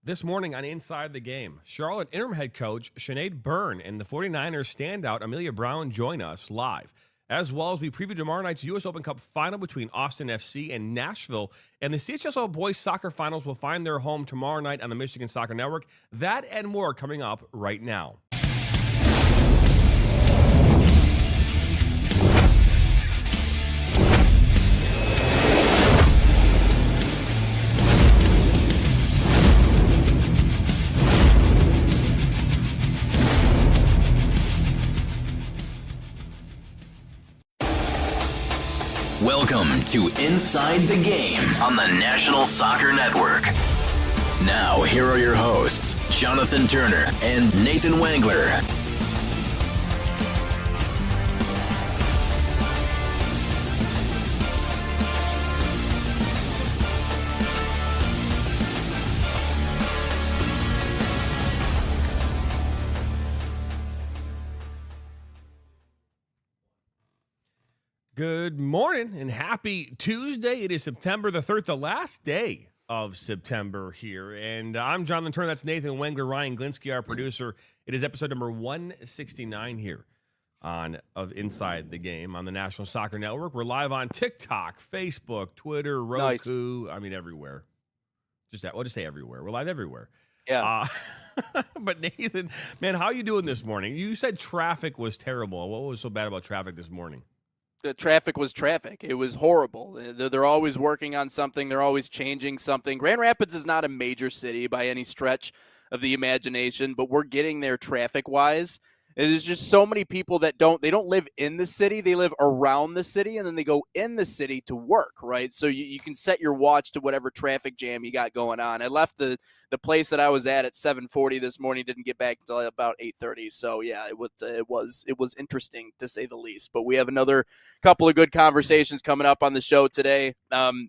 This morning on Inside the Game, Charlotte interim head coach Sinead Byrne and the 49ers standout Amelia Brown join us live, as well as we preview tomorrow night's U.S. Open Cup final between Austin FC and Nashville. And the CHSL Boys Soccer Finals will find their home tomorrow night on the Michigan Soccer Network. That and more coming up right now. Welcome to Inside the Game on the National Soccer Network. Now, here are your hosts, Jonathan Turner and Nathan Wangler. Good morning and happy Tuesday. It is September the 3rd, the last day of September here. And I'm Jonathan Turner. That's Nathan Wengler, Ryan Glinsky, our producer. It is episode number 169 here of Inside the Game on the National Soccer Network. We're live on TikTok, Facebook, Twitter, Roku. Nice. I mean, everywhere. We'll just say everywhere. We're live everywhere. Yeah. But Nathan, man, how are you doing this morning? You said traffic was terrible. What was so bad about traffic this morning? The traffic was traffic. It was horrible. They're always working on something. They're always changing something. Grand Rapids is not a major city by any stretch of the imagination, but we're getting there traffic-wise. There's just so many people that don't live in the city. They live around the city, and then they go in the city to work, right? So you can set your watch to whatever traffic jam you got going on. I left the place that I was at 7:40 this morning, didn't get back until about 8:30. So, yeah, it was interesting, to say the least. But we have another couple of good conversations coming up on the show today.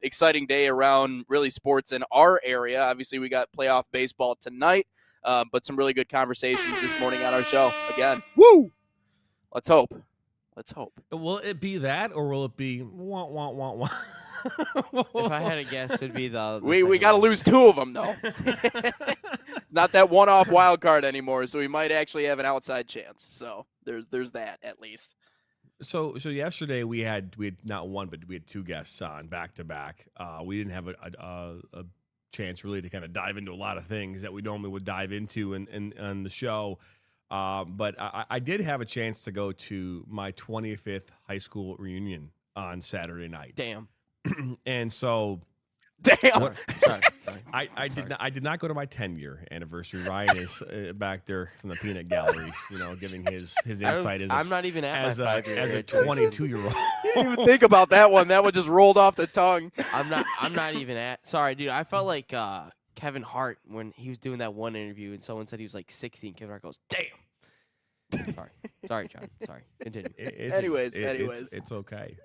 Exciting day around, really, sports in our area. Obviously, we got playoff baseball tonight. But some really good conversations this morning on our show. Again, woo! Let's hope. Will it be that, or will it be wah, wah, wah, wah? If I had a guess, it'd be the we got to lose two of them, though. Not that one-off wild card anymore, so we might actually have an outside chance. So there's that, at least. So yesterday we had not one, but we had two guests on back-to-back. We didn't have a chance really to kind of dive into a lot of things that we normally would dive into in the show. But I did have a chance to go to my 25th high school reunion on Saturday night. Damn. And so damn. Sorry. I did not go to my 10-year anniversary. Ryan is back there from the peanut gallery, giving his insight I'm not even at as my a 5-year 22-year-old. You didn't even think about that one. That one just rolled off the tongue. I'm not even at. Sorry, dude. I felt like Kevin Hart when he was doing that one interview and someone said he was like 16. Kevin Hart goes, "Damn." Sorry, John. Sorry. Continue. Anyways, it's okay.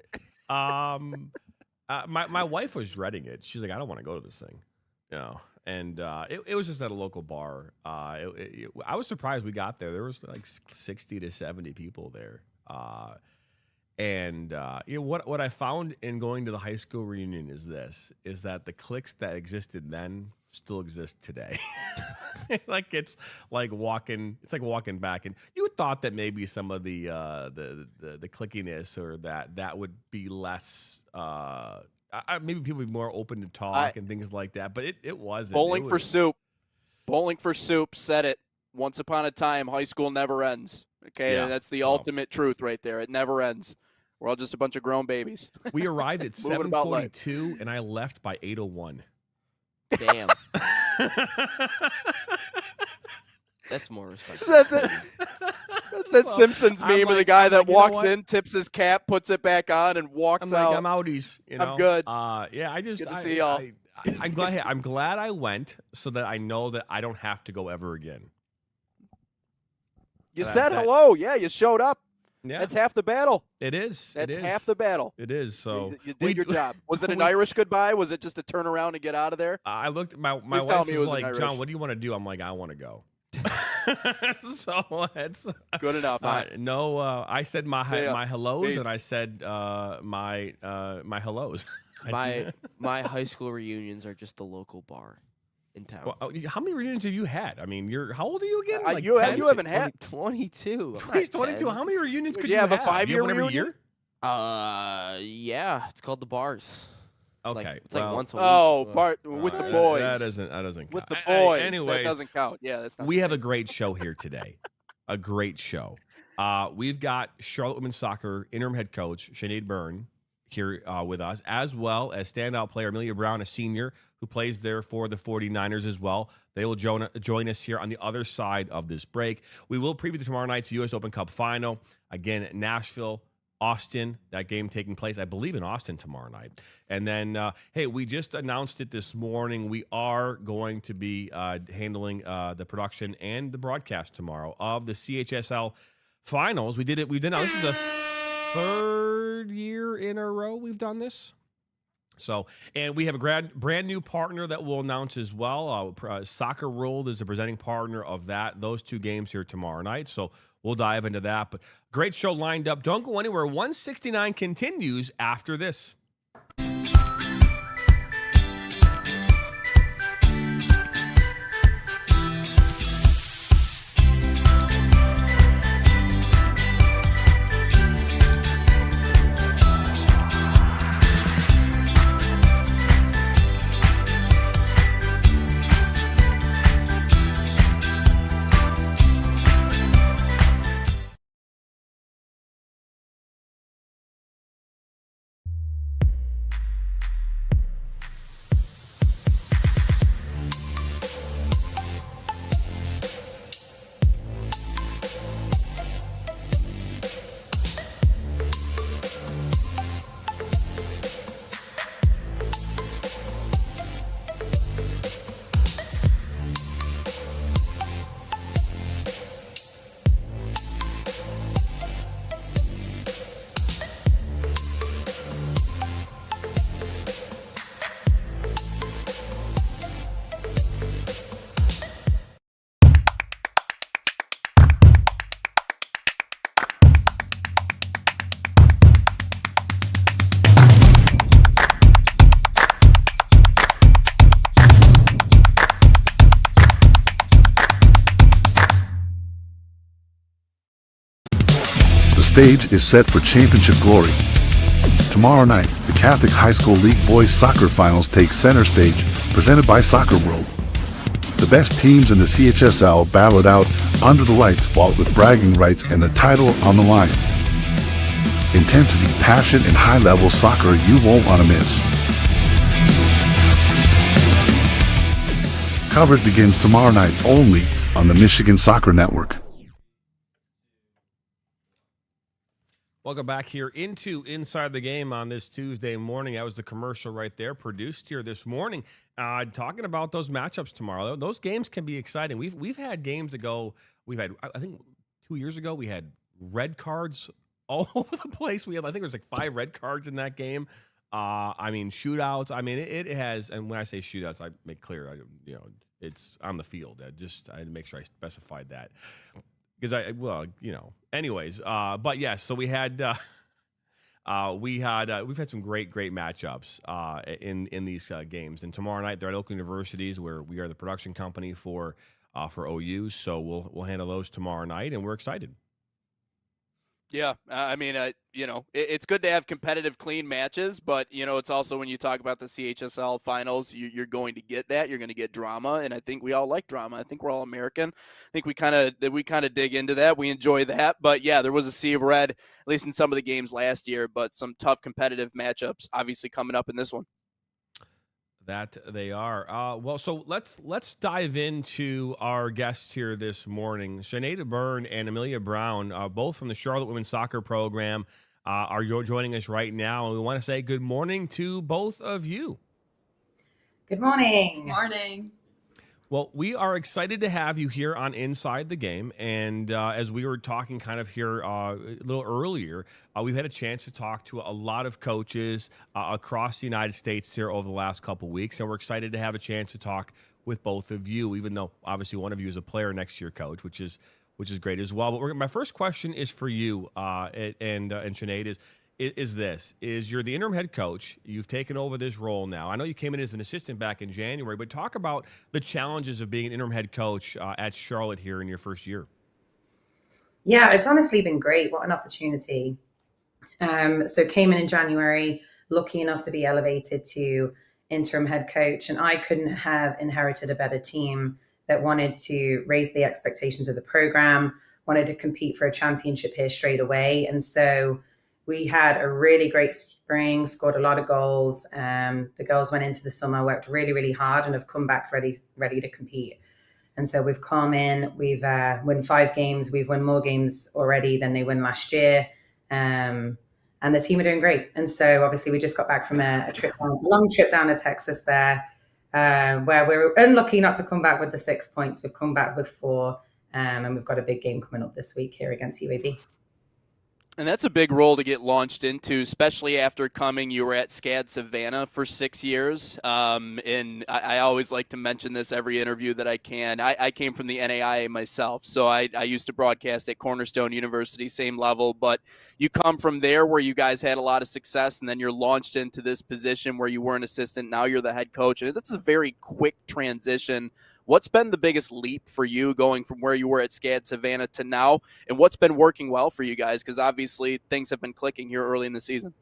My wife was dreading it. She's like, I don't want to go to this thing, And it was just at a local bar. I was surprised we got there. There was like 60 to 70 people there. What I found in going to the high school reunion is that the cliques that existed then still exist today. It's like walking back, and you thought that maybe some of the clickiness or that would be less. Maybe people would be more open to talk and things like that, but it wasn't. Bowling for soup said it. Once upon a time, high school never ends. Okay, yeah. That's the ultimate truth right there. It never ends. We're all just a bunch of grown babies. We arrived at 7:42, and I left by 8:01. Damn. That's more respectful. That's that Simpsons meme of the guy that walks in, tips his cap, puts it back on, and walks out. I'm outies. I'm good. Good to see y'all. I'm glad I went so that I know that I don't have to go ever again. You said hello. Yeah, you showed up. Yeah. That's half the battle. It is. That's half the battle. It is. So you did your job. Was it an Irish goodbye? Was it just a turn around and get out of there? I looked. My wife was like, "John, what do you want to do?" I'm like, "I want to go." So it's good enough. No, I said my hellos. Peace. And I said my hellos. My high school reunions are just the local bar. in town. Well, how many reunions have you had? I mean, how old are you again? You 10? haven't had. 22. He's 22. How many reunions could you you have a have? 5-year You have one every reunion? year? Yeah, it's called the Bars. Okay, It's like once a week. Oh, Bart with the boys. That doesn't with count. the boys. Anyways, that doesn't count. Yeah, that's not. we have a great show here today. A great show. We've got Charlotte Women's Soccer interim head coach Sinead Byrne here with us, as well as standout player Amelia Brown, a senior who plays there for the 49ers as well. They will join us here on the other side of this break. We will preview tomorrow night's U.S. Open Cup final. Again, Nashville, Austin, that game taking place, I believe, in Austin tomorrow night. And then, hey, we just announced it this morning. We are going to be handling the production and the broadcast tomorrow of the CHSL finals. We did it. We've done this is the 3rd year in a row we've done this. So, and we have a brand new partner that we'll announce as well. Soccer World is the presenting partner of those 2 games here tomorrow night. So we'll dive into that. But great show lined up. Don't go anywhere. 169 continues after this. The stage is set for championship glory. Tomorrow night, the Catholic High School League Boys Soccer Finals take center stage, presented by Soccer World. The best teams in the CHSL battle it out under the lights, while with bragging rights and the title on the line. Intensity, passion, and high-level soccer you won't want to miss. Coverage begins tomorrow night only on the Michigan Soccer Network. Welcome back here into Inside the Game on this Tuesday morning. That was the commercial right there, produced here this morning. Talking about those matchups tomorrow. Those games can be exciting. We've had games that go. We've had, I think 2 years ago, we had red cards all over the place. I think there was like 5 red cards in that game. I mean, shootouts. I mean, it has. And when I say shootouts, I make clear, it's on the field. I had to make sure I specified that. Because anyways, but yes, so we've had some great matchups in these games, and tomorrow night they're at Oakland Universities, where we are the production company for OU. So we'll handle those tomorrow night, and we're excited. Yeah, I mean, it's good to have competitive, clean matches, but it's also when you talk about the CHSL finals, you're going to get that. You're going to get drama, and I think we all like drama. I think we're all American. I think we kind of dig into that. We enjoy that. But yeah, there was a sea of red, at least in some of the games last year. But some tough competitive matchups, obviously coming up in this one. That they are. Well, so let's dive into our guests here this morning. Sinead Byrne and Amelia Brown, both from the Charlotte Women's Soccer Program, are joining us right now. And we want to say good morning to both of you. Good morning. Good morning. Well, we are excited to have you here on Inside the Game. And as we were talking kind of here a little earlier, we've had a chance to talk to a lot of coaches across the United States here over the last couple of weeks. And we're excited to have a chance to talk with both of you, even though obviously one of you is a player next year, coach, which is great as well. But my first question is for you, and Sinead, is you're the interim head coach. You've taken over this role now. I know you came in as an assistant back in January, but talk about the challenges of being an interim head coach at Charlotte here in your first year. Yeah, it's honestly been great. What an opportunity. So came in January, lucky enough to be elevated to interim head coach, and I couldn't have inherited a better team that wanted to raise the expectations of the program, wanted to compete for a championship here straight away. And so we had a really great spring, scored a lot of goals. The girls went into the summer, worked really, really hard, and have come back ready to compete. And so we've come in, we've won 5 games. We've won more games already than they won last year. And the team are doing great. And so obviously we just got back from a long trip down to Texas there, where we're unlucky not to come back with the 6 points. We've come back with 4, and we've got a big game coming up this week here against UAB. And that's a big role to get launched into, especially after you were at SCAD Savannah for 6 years. And I always like to mention this every interview that I can. I came from the NAIA myself, so I used to broadcast at Cornerstone University, same level. But you come from there where you guys had a lot of success, and then you're launched into this position where you were an assistant. Now you're the head coach. And that's a very quick transition. What's been the biggest leap for you going from where you were at SCAD Savannah to now? And what's been working well for you guys? Because obviously things have been clicking here early in the season.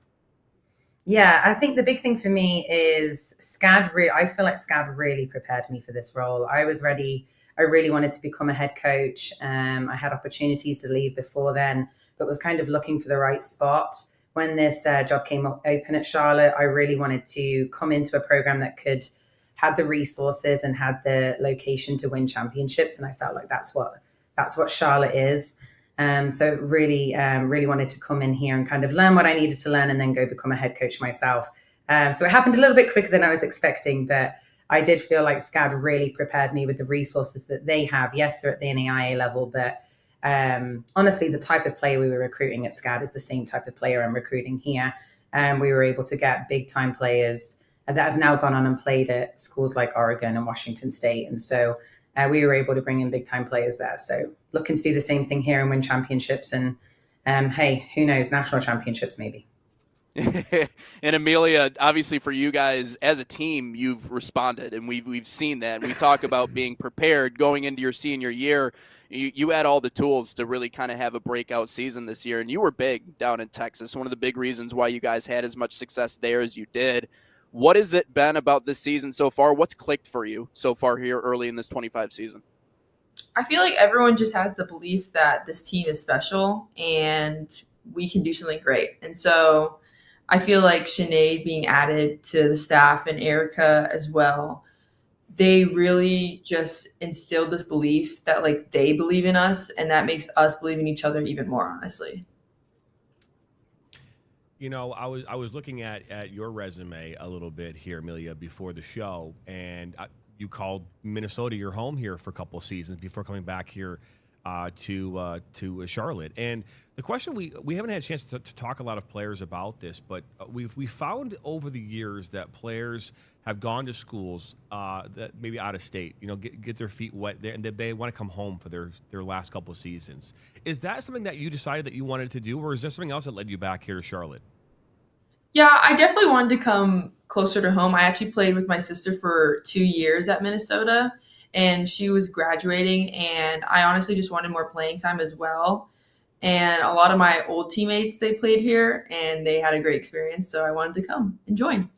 Yeah, I think the big thing for me is I feel like SCAD really prepared me for this role. I was ready. I really wanted to become a head coach. I had opportunities to leave before then, but was kind of looking for the right spot. When this job came open at Charlotte, I really wanted to come into a program that had the resources and had the location to win championships. And I felt like that's what Charlotte is. So really wanted to come in here and kind of learn what I needed to learn and then go become a head coach myself. So it happened a little bit quicker than I was expecting, but I did feel like SCAD really prepared me with the resources that they have. Yes, they're at the NAIA level, but honestly, the type of player we were recruiting at SCAD is the same type of player I'm recruiting here. We were able to get big time players that have now gone on and played at schools like Oregon and Washington State. And so we were able to bring in big time players there. So looking to do the same thing here and win championships. And hey, who knows, national championships maybe. And Amelia, obviously for you guys as a team, you've responded, and we've seen that. We talk about being prepared going into your senior year. You had all the tools to really kind of have a breakout season this year, and you were big down in Texas. One of the big reasons why you guys had as much success there as you did. What has it been about this season so far? What's clicked for you so far here early in this 25 season? I feel like everyone just has the belief that this team is special and we can do something great. And so I feel like Sinead being added to the staff and Erica as well, they really just instilled this belief that like they believe in us, and that makes us believe in each other even more, honestly. You know, I was looking at your resume a little bit here, Amelia, before the show, and you called Minnesota your home here for a couple of seasons before coming back here to Charlotte. And the question we haven't had a chance to talk a lot of players about this, but we found over the years that players have gone to schools that maybe out of state, you know, get their feet wet there, and they want to come home for their last couple of seasons. Is that something that you decided that you wanted to do, or is there something else that led you back here to Charlotte? Yeah, I definitely wanted to come closer to home. I actually played with my sister for 2 years at Minnesota, and she was graduating, and I honestly just wanted more playing time as well. And a lot of my old teammates, they played here, and they had a great experience, so I wanted to come and join.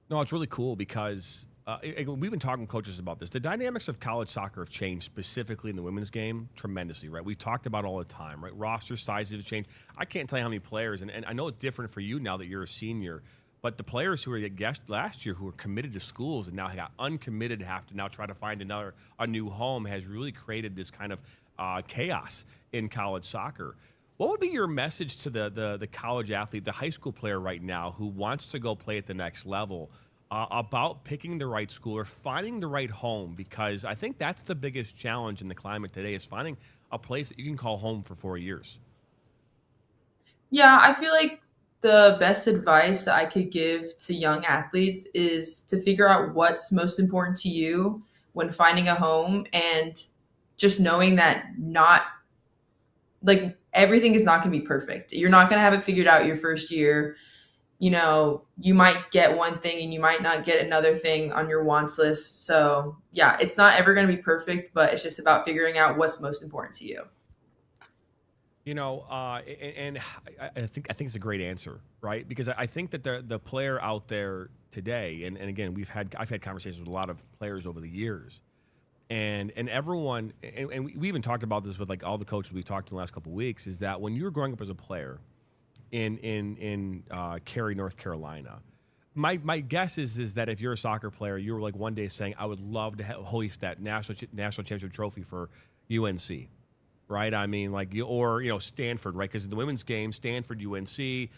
No, it's really cool because we've been talking to coaches about this. The dynamics of college soccer have changed, specifically in the women's game, tremendously, right? We talked about all the time, right? Roster sizes have changed. I can't tell you how many players, and I know it's different for you now that you're a senior, but the players who were at guest last year who were committed to schools and now got uncommitted, have to now try to find a new home, has really created this kind of chaos in college soccer. What would be your message to the college athlete, the high school player right now who wants to go play at the next level, about picking the right school or finding the right home? Because I think that's the biggest challenge in the climate today, is finding a place that you can call home for 4 years. Yeah, I feel like the best advice that I could give to young athletes is to figure out what's most important to you when finding a home, and just knowing that not like everything is not going to be perfect. You're not going to have it figured out your first year. You know, you might get one thing and you might not get another thing on your wants list. So yeah, it's not ever going to be perfect, but it's just about figuring out what's most important to you. You know, and I think it's a great answer, right? Because I think that the player out there today, and again, I've had conversations with a lot of players over the years, and everyone, and we even talked about this with like all the coaches we've talked to in the last couple of weeks, is that when you were growing up as a player in Cary, North Carolina, my guess is that if you're a soccer player, you were like one day saying, I would love to hoist that national championship trophy for UNC. Right, I mean, like Stanford, right? Because in the women's game, Stanford, UNC,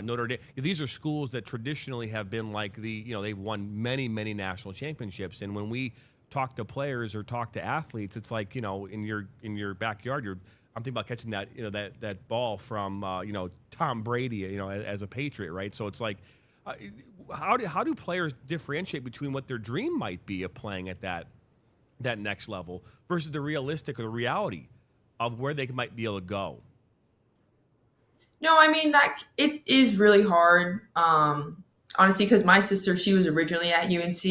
Notre Dame, these are schools that traditionally have been like they've won many national championships. And when we talk to players or talk to athletes, it's like in your backyard, I'm thinking about catching that that ball from Tom Brady, as a Patriot, right? So it's like, how do players differentiate between what their dream might be of playing at that next level versus the realistic or the reality of where they might be able to go? No, I mean, that it is really hard, honestly, because my sister, she was originally at UNC,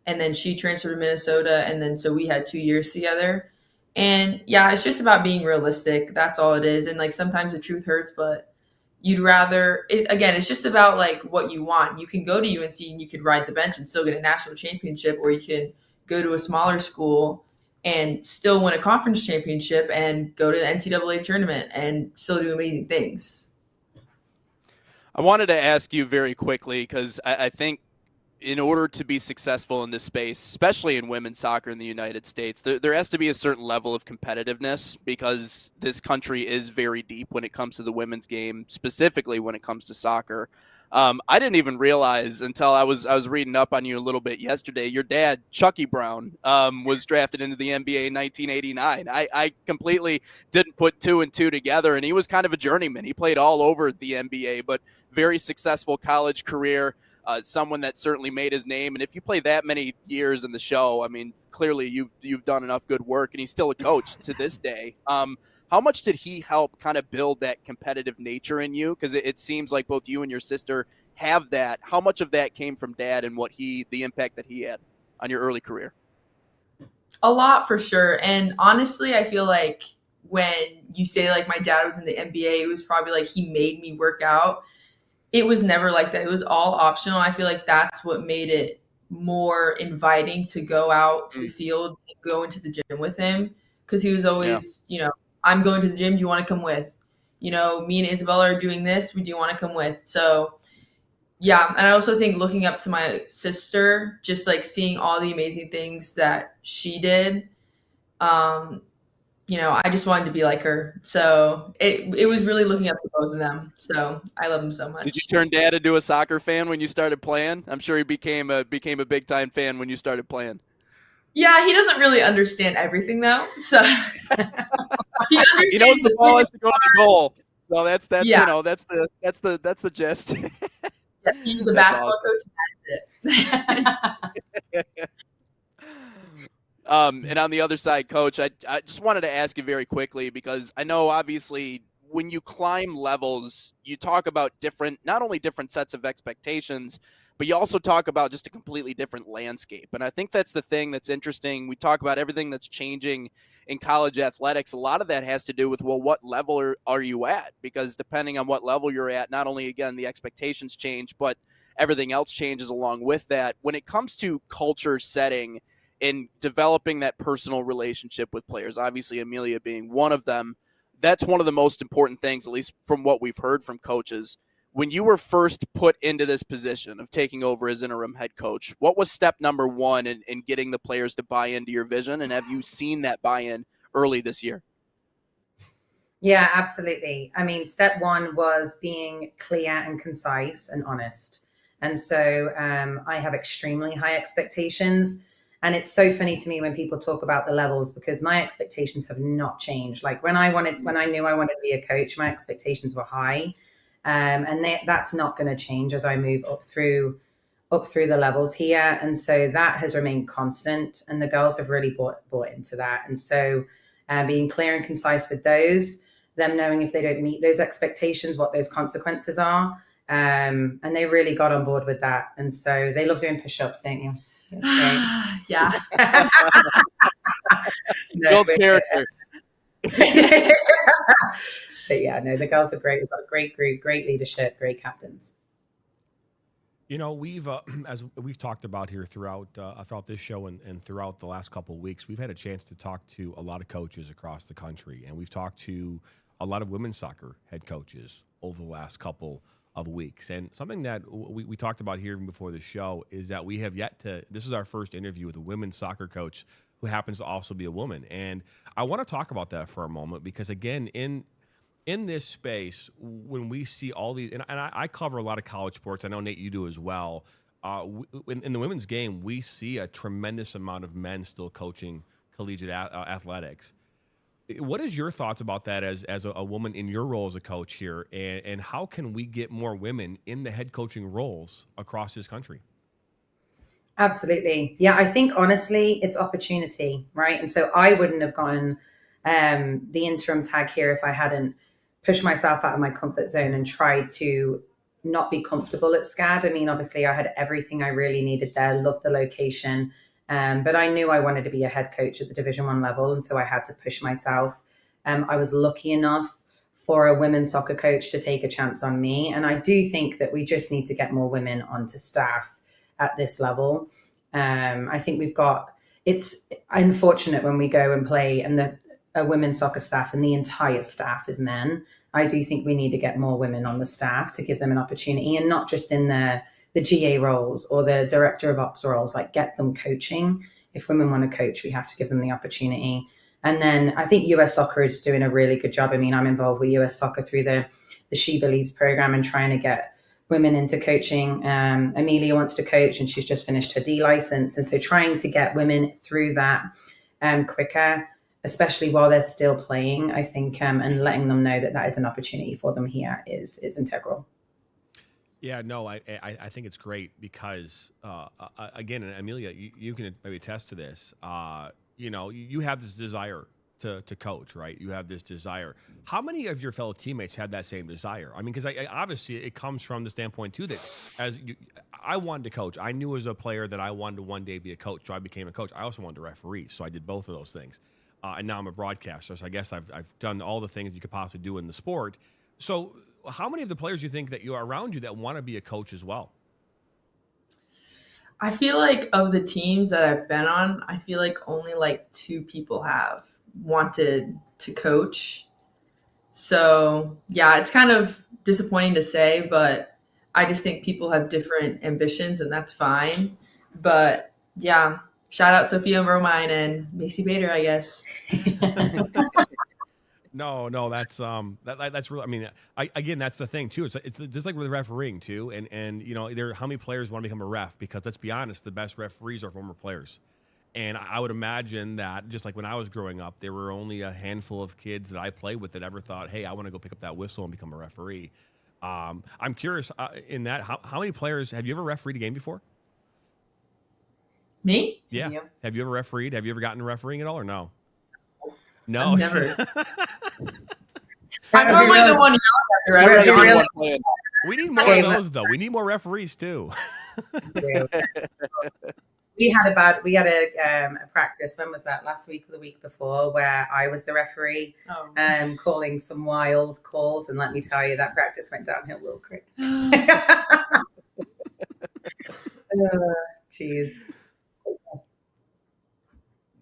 and then she transferred to Minnesota, and then so we had 2 years together. And yeah, it's just about being realistic. That's all it is. And like sometimes the truth hurts, but you'd rather again, it's just about like what you want. You can go to UNC and you could ride the bench and still get a national championship, or you can go to a smaller school and still win a conference championship and go to the NCAA tournament and still do amazing things. I wanted to ask you very quickly, because I think in order to be successful in this space, especially in women's soccer in the United States, there has to be a certain level of competitiveness, because this country is very deep when it comes to the women's game, specifically when it comes to soccer. I didn't even realize until I was reading up on you a little bit yesterday. Your dad, Chucky Brown, was drafted into the NBA in 1989. I completely didn't put two and two together, and he was kind of a journeyman. He played all over the NBA, but very successful college career. Someone that certainly made his name. And if you play that many years in the show, I mean, clearly you've done enough good work, and he's still a coach to this day. How much did he help kind of build that competitive nature in you? Because it seems like both you and your sister have that. How much of that came from Dad and the impact that he had on your early career? A lot, for sure. And honestly, I feel like when you say like my dad was in the NBA, it was probably like he made me work out. It was never like that. It was all optional. I feel like that's what made it more inviting to go out to the field and go into the gym with him, because he was always, I'm going to the gym. Do you want to come with? Me and Isabella are doing this. Do you want to come with? So, yeah. And I also think looking up to my sister, just like seeing all the amazing things that she did, I just wanted to be like her. So it was really looking up to both of them. So I love them so much. Did you turn Dad into a soccer fan when you started playing? I'm sure he became a big time fan when you started playing. Yeah, he doesn't really understand everything though. So he knows the ball has to go to the goal. So that's yeah. That's the gist. Yes, he's a basketball awesome. Coach. And that's it. And on the other side, Coach, I just wanted to ask you very quickly, because I know obviously when you climb levels, you talk about not only different sets of expectations, but you also talk about just a completely different landscape. And I think that's the thing that's interesting. We talk about everything that's changing in college athletics. A lot of that has to do with, well, what level are you at? Because depending on what level you're at, not only, again, the expectations change, but everything else changes along with that. When it comes to culture setting and developing that personal relationship with players, obviously Amelia being one of them, that's one of the most important things, at least from what we've heard from coaches. When you were first put into this position of taking over as interim head coach, what was step number one in getting the players to buy into your vision? And have you seen that buy-in early this year? Yeah, absolutely. I mean, step one was being clear and concise and honest. And so I have extremely high expectations. And it's so funny to me when people talk about the levels, because my expectations have not changed. Like when I knew I wanted to be a coach, my expectations were high. And that's not going to change as I move up through the levels here. And so that has remained constant, and the girls have really bought into that. And so being clear and concise with those, them knowing if they don't meet those expectations, what those consequences are. And they really got on board with that. And so they love doing push-ups, don't you? Yeah. Builds character. But yeah, no, the girls are great. We've got a great group, great leadership, great captains. You know, we've as we've talked about here throughout this show and throughout the last couple of weeks, we've had a chance to talk to a lot of coaches across the country, and we've talked to a lot of women's soccer head coaches over the last couple of weeks. And something that we talked about here even before the show is that we have yet to. This is our first interview with a women's soccer coach who happens to also be a woman, and I want to talk about that for a moment because again, in this space, when we see all these, and I cover a lot of college sports. I know, Nate, you do as well. In the women's game, we see a tremendous amount of men still coaching collegiate athletics. What is your thoughts about that as a woman in your role as a coach here, and how can we get more women in the head coaching roles across this country? Absolutely. Yeah, I think honestly, it's opportunity, right? And so I wouldn't have gotten the interim tag here if I hadn't pushed myself out of my comfort zone and tried to not be comfortable at SCAD. I mean, obviously I had everything I really needed there, loved the location, but I knew I wanted to be a head coach at the Division 1 level. And so I had to push myself. I was lucky enough for a women's soccer coach to take a chance on me. And I do think that we just need to get more women onto staff at this level. I think it's unfortunate when we go and play and a women's soccer staff and the entire staff is men. I do think we need to get more women on the staff to give them an opportunity, and not just in the GA roles or the director of ops roles, like get them coaching. If women want to coach, we have to give them the opportunity. And then I think US Soccer is doing a really good job. I mean, I'm involved with US Soccer through the She Believes program and trying to get women into coaching. Amelia wants to coach and she's just finished her D license. And so trying to get women through that quicker, especially while they're still playing, I think, and letting them know that is an opportunity for them here is integral. Yeah, no, I think it's great because, again, and Amelia, you can maybe attest to this. You have this desire to coach, right? You have this desire. How many of your fellow teammates had that same desire? I mean, because obviously it comes from the standpoint, too, that I wanted to coach. I knew as a player that I wanted to one day be a coach, so I became a coach. I also wanted to referee, so I did both of those things. And now I'm a broadcaster, so I guess I've done all the things you could possibly do in the sport. So how many of the players do you think that you are around you that want to be a coach as well? I feel like of the teams that I've been on, I feel like only like 2 people have wanted to coach. So yeah, it's kind of disappointing to say, but I just think people have different ambitions and that's fine. But yeah, shout out Sophia Romine and Macy Bader, I guess. No, that's really. I mean, again, that's the thing too. It's just like with refereeing too, and how many players want to become a ref? Because let's be honest, the best referees are former players, and I would imagine that just like when I was growing up, there were only a handful of kids that I played with that ever thought, "Hey, I want to go pick up that whistle and become a referee." I'm curious in that how many players have you ever refereed a game before? Me? Yeah. Have you ever refereed? Have you ever gotten to refereeing at all or no? No, I've never. I'm normally the one yelling. We need more of those, though. We need more referees too. We had a practice. When was that? Last week or the week before, where I was the referee, calling some wild calls, and let me tell you, that practice went downhill real quick. Jeez.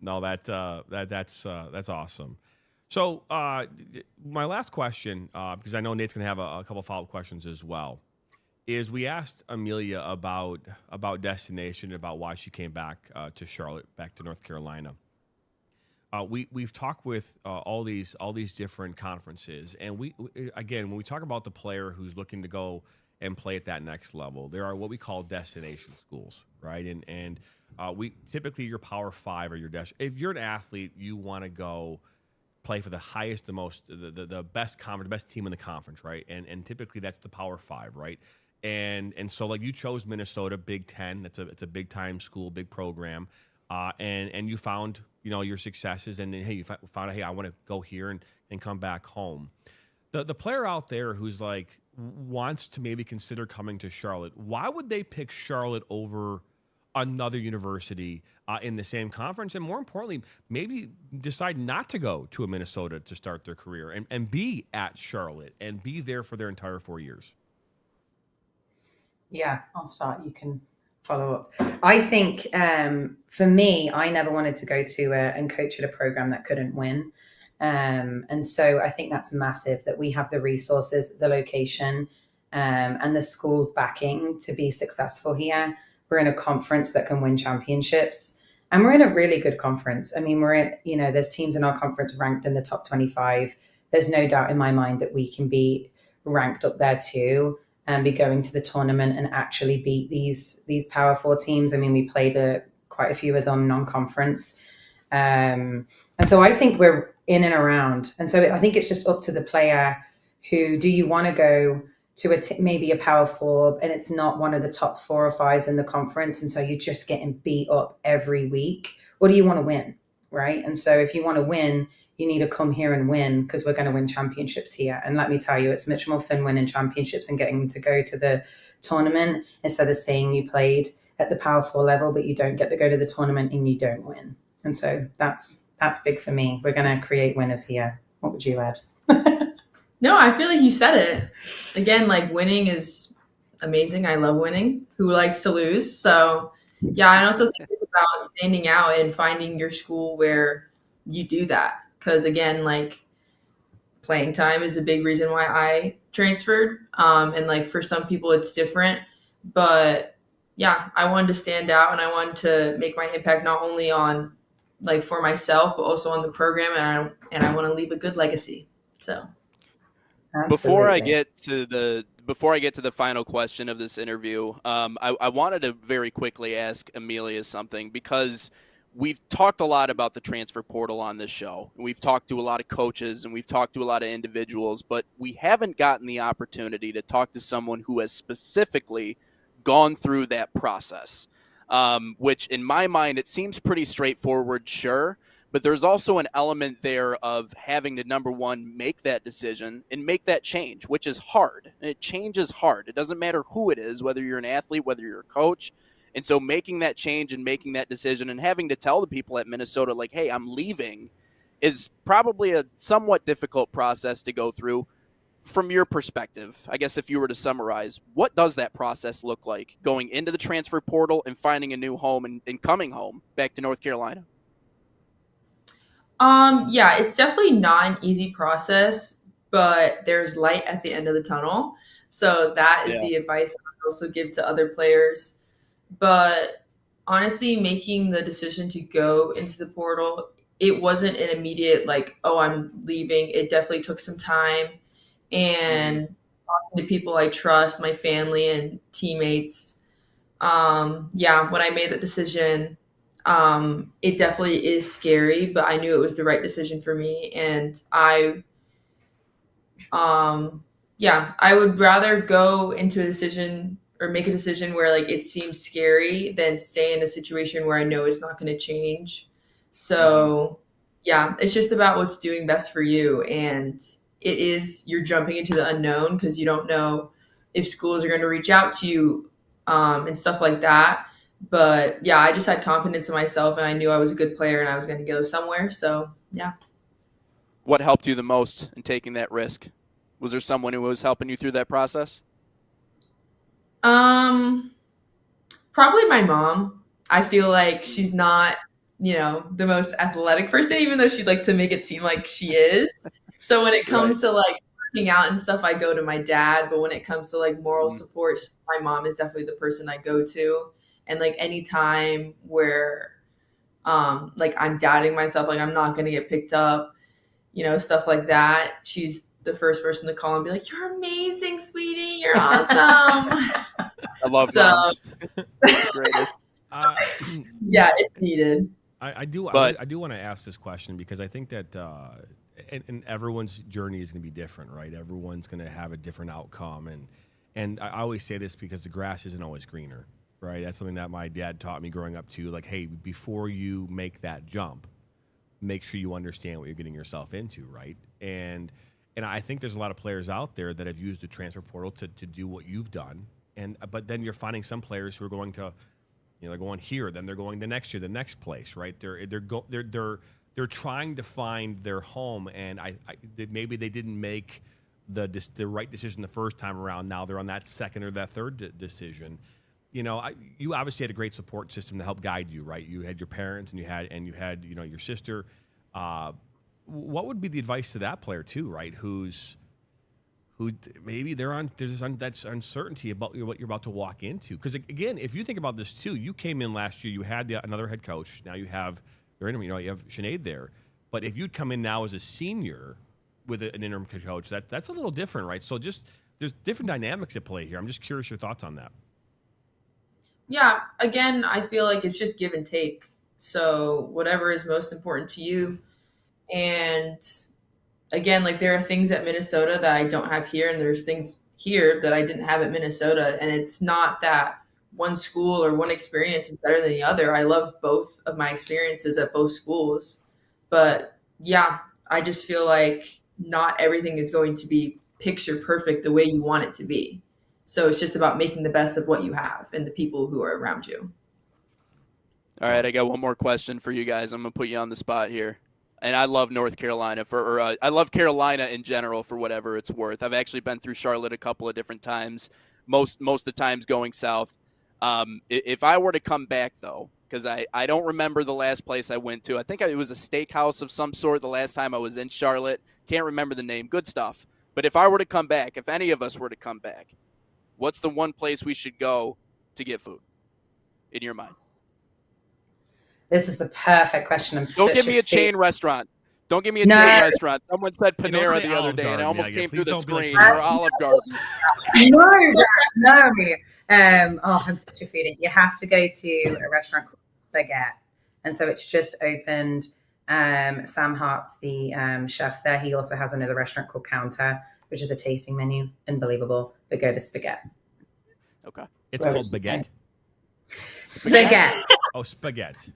No, that's awesome. So my last question, because I know Nate's going to have a couple follow-up questions as well, is we asked Amelia about destination, about why she came back to Charlotte, back to North Carolina. We've talked with all these different conferences, and we again, when we talk about the player who's looking to go and play at that next level, there are what we call destination schools, right? And we typically your Power 5 or your if you're an athlete, you want to go play for the highest, the best conference, the best team in the conference, right? And typically that's the Power 5, right? And so like you chose Minnesota, Big Ten. It's a big time school, big program. and you found your successes, and then hey, you found out, hey, I want to go here and come back home. The player out there who's like wants to maybe consider coming to Charlotte, why would they pick Charlotte over another university in the same conference? And more importantly, maybe decide not to go to a Minnesota to start their career and be at Charlotte and be there for their entire 4 years? Yeah, I'll start. You can follow up. I think for me, I never wanted to go to and coach at a program that couldn't win. And so I think that's massive that we have the resources, the location, and the school's backing to be successful here. We're in a conference that can win championships, and we're in a really good conference. I mean, we're in, there's teams in our conference ranked in the top 25. There's no doubt in my mind that we can be ranked up there too and be going to the tournament and actually beat these Power Four teams. I mean, we played quite a few of them non-conference. And so I think we're in and around. And so I think it's just up to the player do you want to go to maybe a Power Four and it's not one of the top 4 or 5s in the conference. And so you're just getting beat up every week. Or do you want to win? Right. And so if you want to win, you need to come here and win because we're going to win championships here. And let me tell you, it's much more fun winning championships and getting to go to the tournament instead of saying you played at the Power Four level, but you don't get to go to the tournament and you don't win. And so that's big for me. We're going to create winners here. What would you add? No, I feel like you said it. Again, like winning is amazing. I love winning. Who likes to lose? So yeah, I also think it's about standing out and finding your school where you do that. Because again, like playing time is a big reason why I transferred. And like for some people it's different. But yeah, I wanted to stand out and I wanted to make my impact not only on like for myself, but also on the program. And I want to leave a good legacy. So before I get to the final question of this interview, I wanted to very quickly ask Amelia something because we've talked a lot about the transfer portal on this show. We've talked to a lot of coaches and we've talked to a lot of individuals, but we haven't gotten the opportunity to talk to someone who has specifically gone through that process, which in my mind, it seems pretty straightforward, sure. But there's also an element there of having to, number one, make that decision and make that change, which is hard. And change is hard. It doesn't matter who it is, whether you're an athlete, whether you're a coach. And so making that change and making that decision and having to tell the people at Minnesota, like, hey, I'm leaving, is probably a somewhat difficult process to go through. From your perspective, I guess if you were to summarize, what does that process look like going into the transfer portal and finding a new home and coming home back to North Carolina? Yeah, it's definitely not an easy process, but there's light at the end of the tunnel. So that is the advice I also give to other players. But honestly, making the decision to go into the portal, it wasn't an immediate like, oh, I'm leaving. It definitely took some time and talking to people I trust, my family and teammates. Yeah, when I made that decision, it definitely is scary, but I knew it was the right decision for me. And I would rather go into a decision or make a decision where like it seems scary than stay in a situation where I know it's not going to change. So yeah, it's just about what's doing best for you. And you're jumping into the unknown because you don't know if schools are going to reach out to you, and stuff like that. But yeah, I just had confidence in myself and I knew I was a good player and I was going to go somewhere. So yeah. What helped you the most in taking that risk? Was there someone who was helping you through that process? Probably my mom. I feel like she's not, the most athletic person, even though she'd like to make it seem like she is. So when it comes to like working out and stuff, I go to my dad. But when it comes to like moral support, my mom is definitely the person I go to. And like any time where like I'm doubting myself, like I'm not going to get picked up, stuff like that, she's the first person to call and be like, you're amazing, sweetie. You're awesome. I love moms. That's the greatest. Yeah, it's needed. I do want to ask this question because I think that and everyone's journey is going to be different, right? Everyone's going to have a different outcome. And I always say this because the grass isn't always greener. right? That's something that my dad taught me growing up too. Like, hey, before you make that jump, make sure you understand what you're getting yourself into, right? And I think there's a lot of players out there that have used the transfer portal to do what you've done. But then you're finding some players who are going to, they're going here, then they're going the next year, the next place, right? They're trying to find their home, and maybe they didn't make the right decision the first time around. Now they're on that second or that third decision. You obviously had a great support system to help guide you, right? You had your parents, and you had your sister. What would be the advice to that player too, right? Who maybe there's that uncertainty about what you're about to walk into. Because again, if you think about this too, you came in last year, you had another head coach. Now you have you have Sinead there. But if you'd come in now as a senior with an interim coach, that's a little different, right? So there's different dynamics at play here. I'm just curious your thoughts on that. Yeah, again, I feel like it's just give and take. So whatever is most important to you. And again, like there are things at Minnesota that I don't have here, and there's things here that I didn't have at Minnesota. And it's not that one school or one experience is better than the other. I love both of my experiences at both schools. But yeah, I just feel like not everything is going to be picture perfect the way you want it to be. So it's just about making the best of what you have and the people who are around you. All right, I got one more question for you guys. I'm going to put you on the spot here. And I love North Carolina I love Carolina in general for whatever it's worth. I've actually been through Charlotte a couple of different times, most of the times going south. If I were to come back, though, because I don't remember the last place I went to. I think it was a steakhouse of some sort the last time I was in Charlotte. Can't remember the name. Good stuff. But if I were to come back, if any of us were to come back, what's the one place we should go to get food in your mind? This is the perfect question. Don't give me a chain restaurant. Don't give me a chain restaurant. Someone said Panera the other day, and I almost came through the screen. Or Olive Garden. No. I'm such a foodie. You have to go to a restaurant called Spaghetti. And so it's just opened. Sam Hart's the chef there. He also has another restaurant called Counter, which is a tasting menu. Unbelievable. But go to Spaghetti. Okay. It's called Baguette. Spaghetti. Oh, spaghetti.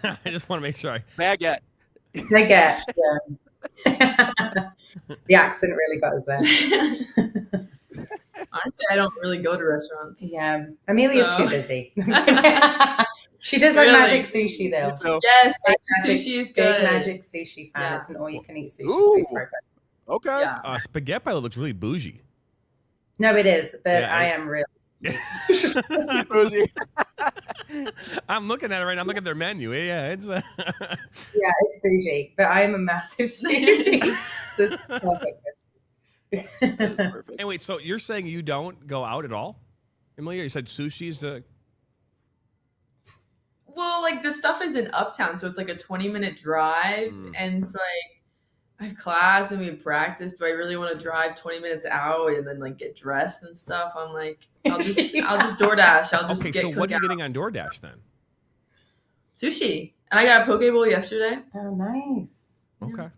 I just want to make sure. Baguette. Spaghetti. Yeah. The accent really got us there. Honestly, I don't really go to restaurants. Yeah. Amelia's too busy. She does like magic sushi though. Yes, sushi is good. Big magic sushi fan. Yeah. It's an all-you-can-eat sushi. Ooh. Place. Okay. Yeah. Spaghetti pilot looks really bougie. No, it is, but Yeah, I am really. I'm looking at it right now. I'm looking at their menu. Yeah, it's Yeah, it's bougie, but I am a massive foodie. So this is perfect. That was perfect. And wait, so you're saying you don't go out at all, Amelia? You said sushi's Well, like the stuff is in Uptown, so it's like a 20-minute drive, and it's like I have class and we have practice. Do I really want to drive 20 minutes out and then like get dressed and stuff? I'm like, I'll just DoorDash. I'll just okay. get So what are you cookout. getting on DoorDash then? Sushi, and I got a poke bowl yesterday. Oh, nice. Okay,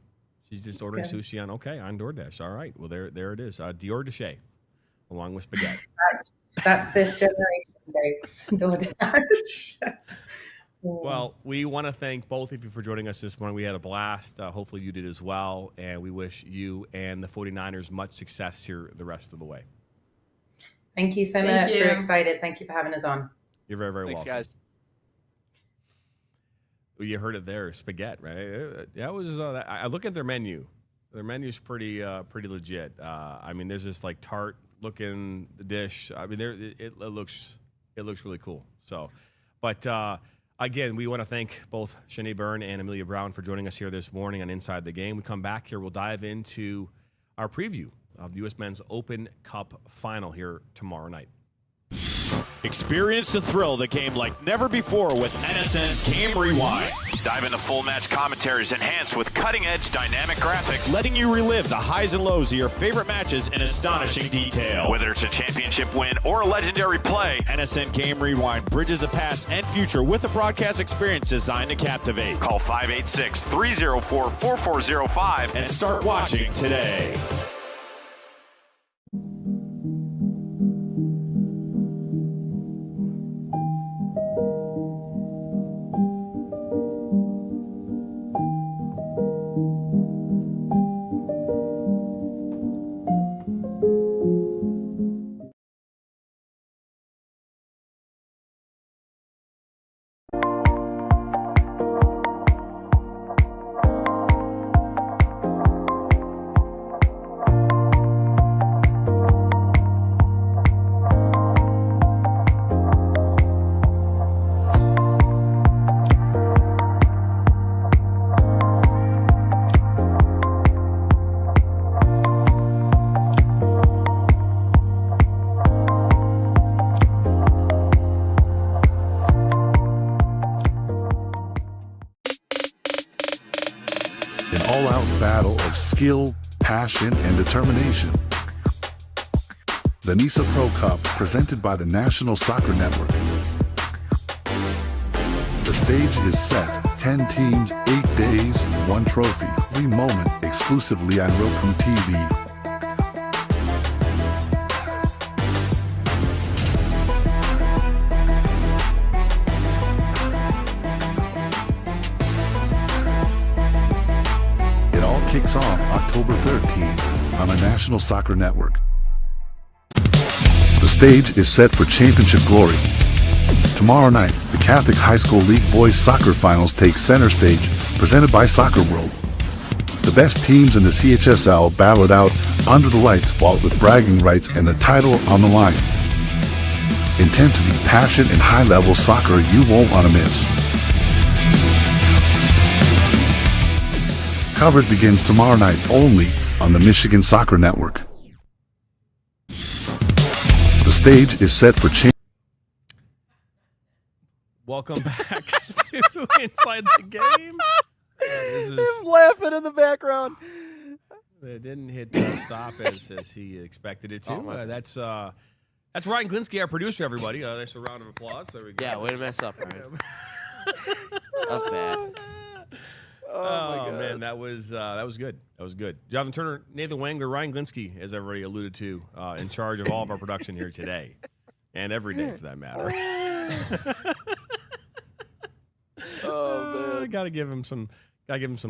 she's just That's ordering good. sushi on DoorDash. All right, well there it is. Dior de Chez, along with spaghetti. That's this generation, folks. DoorDash. Well, we want to thank both of you for joining us this morning. We had a blast. Hopefully you did as well. And we wish you and the 49ers much success here the rest of the way. Thank you so Thank much. you. We're excited. Thank you for having us on. You're very, very Thanks, welcome. guys. Well, you heard it there, spaghetti, right? That was. I look at their menu. Their menu's pretty legit. I mean, there's this like tart looking dish. I mean, it looks really cool. So, but. Again, we want to thank both Sinead Byrne and Amelia Brown for joining us here this morning on Inside the Game. We come back here, we'll dive into our preview of the U.S. Men's Open Cup Final here tomorrow night. Experience the thrill of the game like never before with NSN's Game Rewind. Dive into full match commentaries enhanced with cutting-edge dynamic graphics. Letting you relive the highs and lows of your favorite matches in astonishing detail. Whether it's a championship win or a legendary play, NSN Game Rewind bridges the past and future with a broadcast experience designed to captivate. call 586-304-4405 And start watching today. An all-out battle of skill, passion, and determination. The NISA Pro Cup, presented by the National Soccer Network. The stage is set. 10 teams, 8 days, 1 trophy, 1 moment, exclusively on Roku TV. It all kicks off October 13th on the National Soccer Network. The stage is set for championship glory. Tomorrow night, the Catholic High School League Boys Soccer Finals take center stage, presented by Soccer World. The best teams in the CHSL battle it out under the lights, while with bragging rights and the title on the line. Intensity, passion, and high-level soccer you won't want to miss. Coverage begins tomorrow night only on the Michigan Soccer Network. The stage is set for Welcome back to Inside the Game. Him laughing in the background. It didn't hit stop as he expected it to. Oh, That's Ryan Glinsky, our producer, everybody. That's a round of applause. There we go. Yeah, way to mess up, Ryan. That was bad. Oh, my God. Man, that was good. That was good. Jonathan Turner, Nathan Wangler, Ryan Glinsky, as everybody alluded to, in charge of all of our production here today, and every day for that matter. Oh man, gotta give him some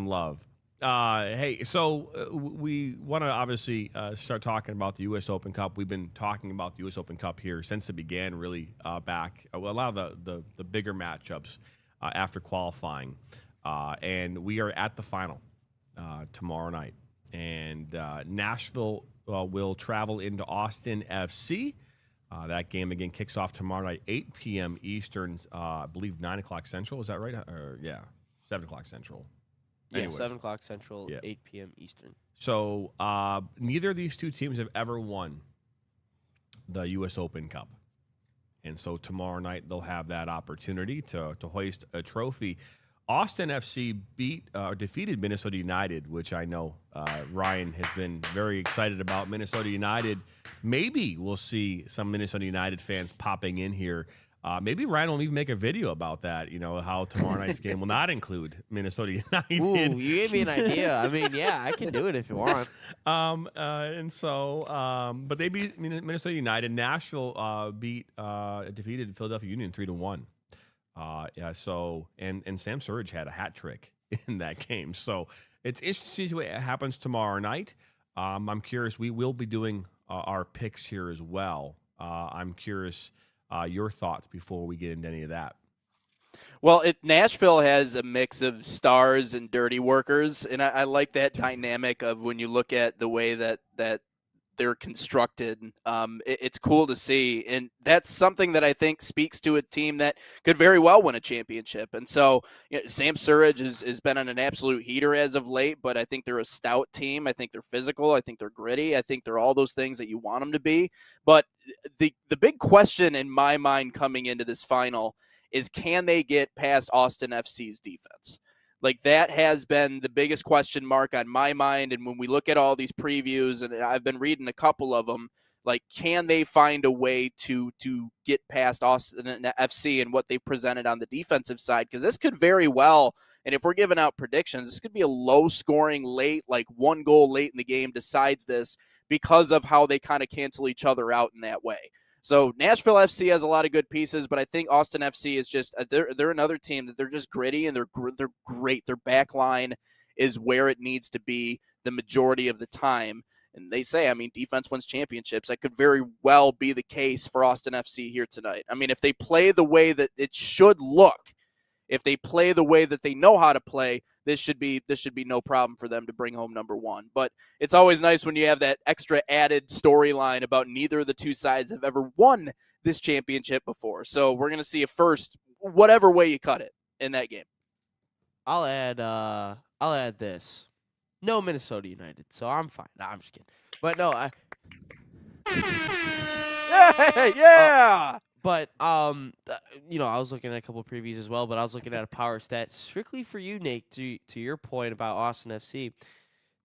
love. Hey, so we want to obviously start talking about the U.S. Open Cup. We've been talking about the U.S. Open Cup here since it began, really back a lot of the bigger matchups after qualifying, and we are at the final tomorrow night, and Nashville will travel into Austin FC. That game, again, kicks off tomorrow night, 8 p.m. Eastern, I believe 9 o'clock Central. Is that right? Yeah, 7 o'clock Central. Yeah, Anyway. 7 o'clock Central, Yeah. 8 p.m. Eastern. So neither of these two teams have ever won the U.S. Open Cup. And so tomorrow night they'll have that opportunity to hoist a trophy. Austin FC defeated Minnesota United, which I know Ryan has been very excited about. Minnesota United, maybe we'll see some Minnesota United fans popping in here. Maybe Ryan will even make a video about that, how tomorrow night's game will not include Minnesota United. Ooh, you gave me an idea. I mean, yeah, I can do it if you want. But they beat Minnesota United. Nashville defeated Philadelphia Union 3-1. So Sam Surridge had a hat trick in that game. So it's interesting to see what happens tomorrow night. I'm curious. We will be doing our picks here as well. I'm curious your thoughts before we get into any of that. Well, Nashville has a mix of stars and dirty workers, and I like that dynamic of when you look at the way that they're constructed. It's cool to see, and that's something that I think speaks to a team that could very well win a championship. And so Sam Surridge has been on an absolute heater as of late, but I think they're a stout team. I think they're physical. I think they're gritty. I think they're all those things that you want them to be. But the big question in my mind coming into this final is, can they get past Austin FC's defense? Like, that has been the biggest question mark on my mind. And when we look at all these previews, and I've been reading a couple of them, like, can they find a way to get past Austin FC and what they've presented on the defensive side? Because this could very well, and if we're giving out predictions, this could be a low-scoring late, like 1 goal late in the game decides this, because of how they kind of cancel each other out in that way. So Nashville FC has a lot of good pieces, but I think Austin FC is just they're another team that they're just gritty and they're great. Their back line is where it needs to be the majority of the time. And they say, defense wins championships. That could very well be the case for Austin FC here tonight. If they play the way that it should look, if they play the way that they know how to play, this should be no problem for them to bring home number 1. But it's always nice when you have that extra added storyline about neither of the two sides have ever won this championship before. So we're going to see a first, whatever way you cut it, in that game. I'll add this. No Minnesota United, so I'm fine. No, I'm just kidding. But no, Yeah. But you know, I was looking at a couple of previews as well, but I was looking at a power stat strictly for you, Nate. To your point about Austin FC,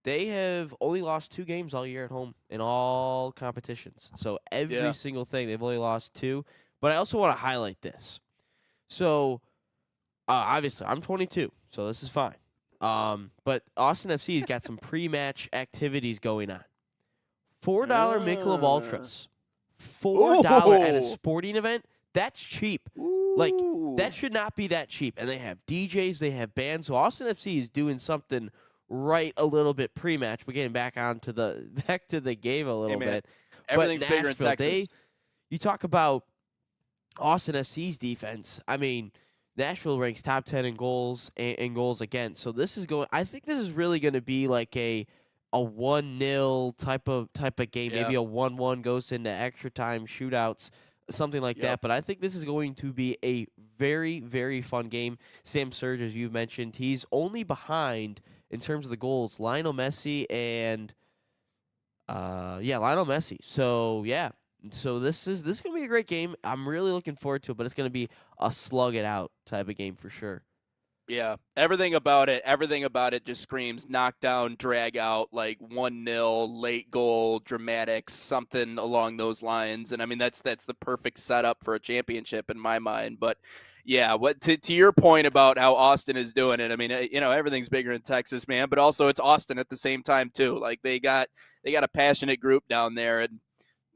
they have only lost 2 games all year at home in all competitions. So every single thing they've only lost 2. But I also want to highlight this. So obviously, I'm 22, so this is fine. But Austin FC's got some pre-match activities going on. $4 Michelob Ultras. $4 at a sporting event. That's cheap. Like, that should not be that cheap. And they have DJs, they have bands. So Austin FC is doing something right a little bit pre-match. We're getting back to the game a little bit. Everything's bigger in Texas. You talk about Austin FC's defense. I mean, Nashville ranks top 10 in goals and goals against. So this is going. I think this is really going to be like a 1-0 type of game. Maybe a 1-1 goes into extra time shootouts, something like that. But I think this is going to be a very, very fun game. Sam Surge, as you mentioned, he's only behind in terms of the goals Lionel Messi and Lionel Messi. So So this is going to be a great game. I'm really looking forward to it, but it's going to be a slug it out type of game for sure. Yeah, everything about it just screams knockdown, drag out, like 1-0, late goal, dramatics, something along those lines. And I mean, that's the perfect setup for a championship in my mind. But yeah, what to your point about how Austin is doing it. I mean, you know, everything's bigger in Texas, man, but also it's Austin at the same time too. Like they got a passionate group down there, and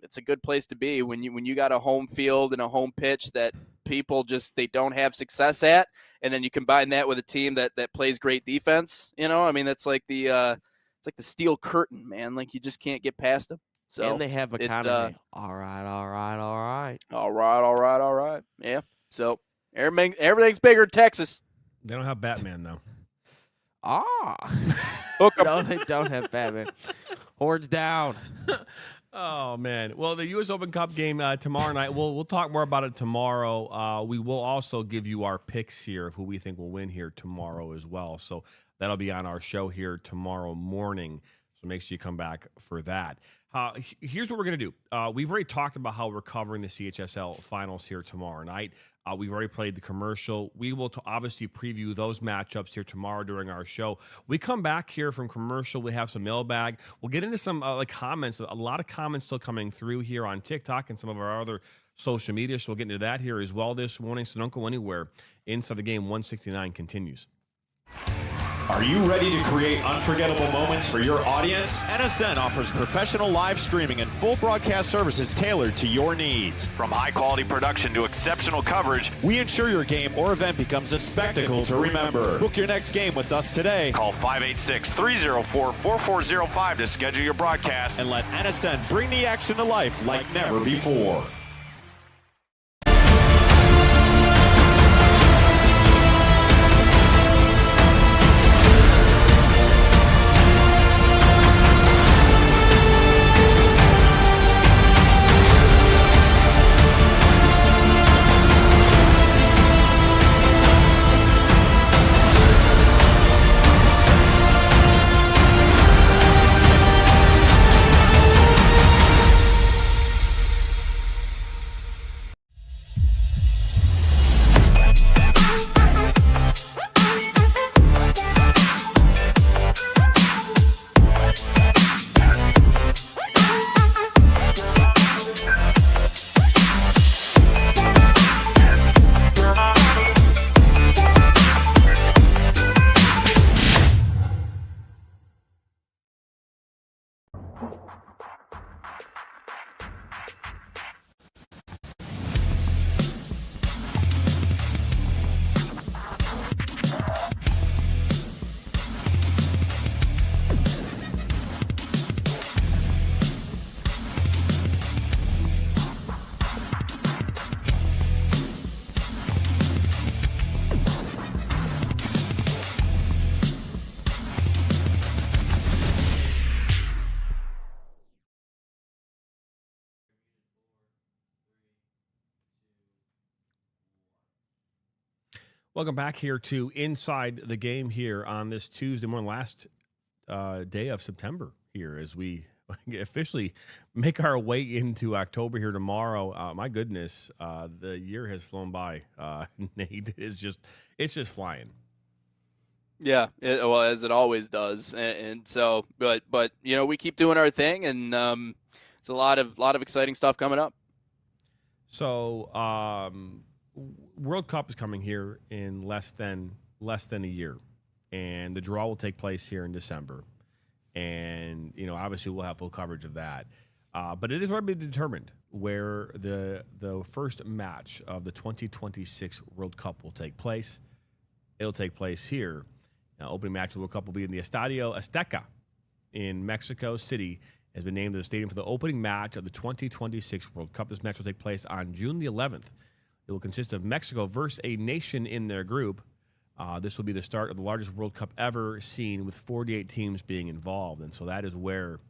it's a good place to be when you got a home field and a home pitch that people they don't have success at, and then you combine that with a team that plays great defense. You know, I mean, that's like the steel curtain, man. Like you just can't get past them. So and they have McConaughey. All right. Yeah. So everything's bigger in Texas. They don't have Batman though. No, they don't have Batman. Hordes down. Oh man! Well, the U.S. Open Cup game tomorrow night. We'll talk more about it tomorrow. We will also give you our picks here of who we think will win here tomorrow as well. So that'll be on our show here tomorrow morning. So make sure you come back for that. Here's what we're gonna do. We've already talked about how we're covering the CHSL finals here tomorrow night. We've already played the commercial. We will obviously preview those matchups here tomorrow during our show. We come back here from commercial. We have some mailbag. We'll get into some comments. A lot of comments still coming through here on TikTok and some of our other social media. So we'll get into that here as well this morning. So don't go anywhere. Inside the Game 169 continues. Are you ready to create unforgettable moments for your audience? NSN offers professional live streaming and full broadcast services tailored to your needs. From high-quality production to exceptional coverage, We ensure your game or event becomes a spectacle to remember. Book your next game with us today call 586-304-4405 to schedule your broadcast. and let NSN bring the action to life like never before. Welcome back here to Inside the Game here on this Tuesday morning, last day of September here as we officially make our way into October here tomorrow. My goodness, the year has flown by. Nate, it's just flying. Yeah, well, as it always does, and so, but we keep doing our thing, and it's a lot of exciting stuff coming up. So, World Cup is coming here in less than a year, and the draw will take place here in December, and obviously we'll have full coverage of that. But it is already determined where the first match of the 2026 World Cup will take place. It'll take place here. Opening match of the World Cup will be in the Estadio Azteca in Mexico City. Has been named as the stadium for the opening match of the 2026 World Cup. This match will take place on June the 11th. It will consist of Mexico versus a nation in their group. This will be the start of the largest World Cup ever seen, with 48 teams being involved. And so that is where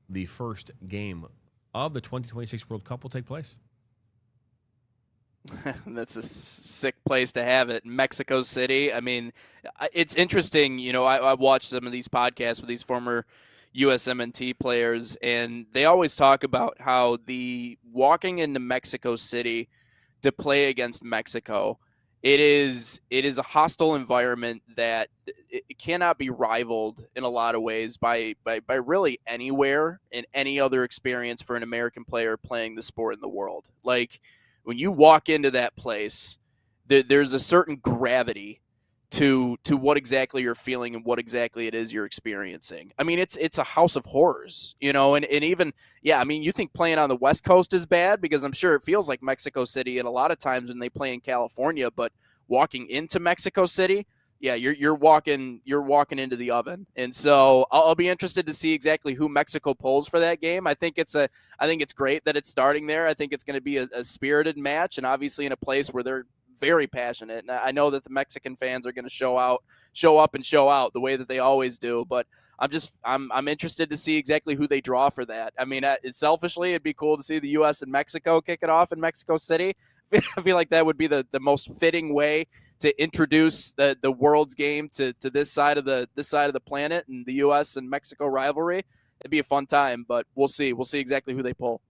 the first game of the 2026 World Cup will take place. That's a sick place to have it, Mexico City. I mean, it's interesting. I watched some of these podcasts with these former USMNT players, and they always talk about how the walking into Mexico City to play against Mexico, it is a hostile environment that it cannot be rivaled in a lot of ways by really anywhere in any other experience for an American player playing the sport in the world. Like, when you walk into that place, there's a certain gravity to what exactly you're feeling and what exactly it is you're experiencing. I mean, it's a house of horrors, and even, I mean, you think playing on the West Coast is bad, because I'm sure it feels like Mexico City, and a lot of times when they play in California, but walking into Mexico City, you're walking into the oven. And so I'll be interested to see exactly who Mexico pulls for that game. I think it's great that it's starting there. I think it's going to be a spirited match, and obviously in a place where they're very passionate. And I know that the Mexican fans are going to show up and show out the way that they always do. But I'm interested to see exactly who they draw for that. I mean, selfishly, it'd be cool to see the U.S. and Mexico kick it off in Mexico City. I feel like that would be the most fitting way to introduce the world's game to this side of the planet, and the U.S. and Mexico rivalry. It'd be a fun time, but we'll see. We'll see exactly who they pull.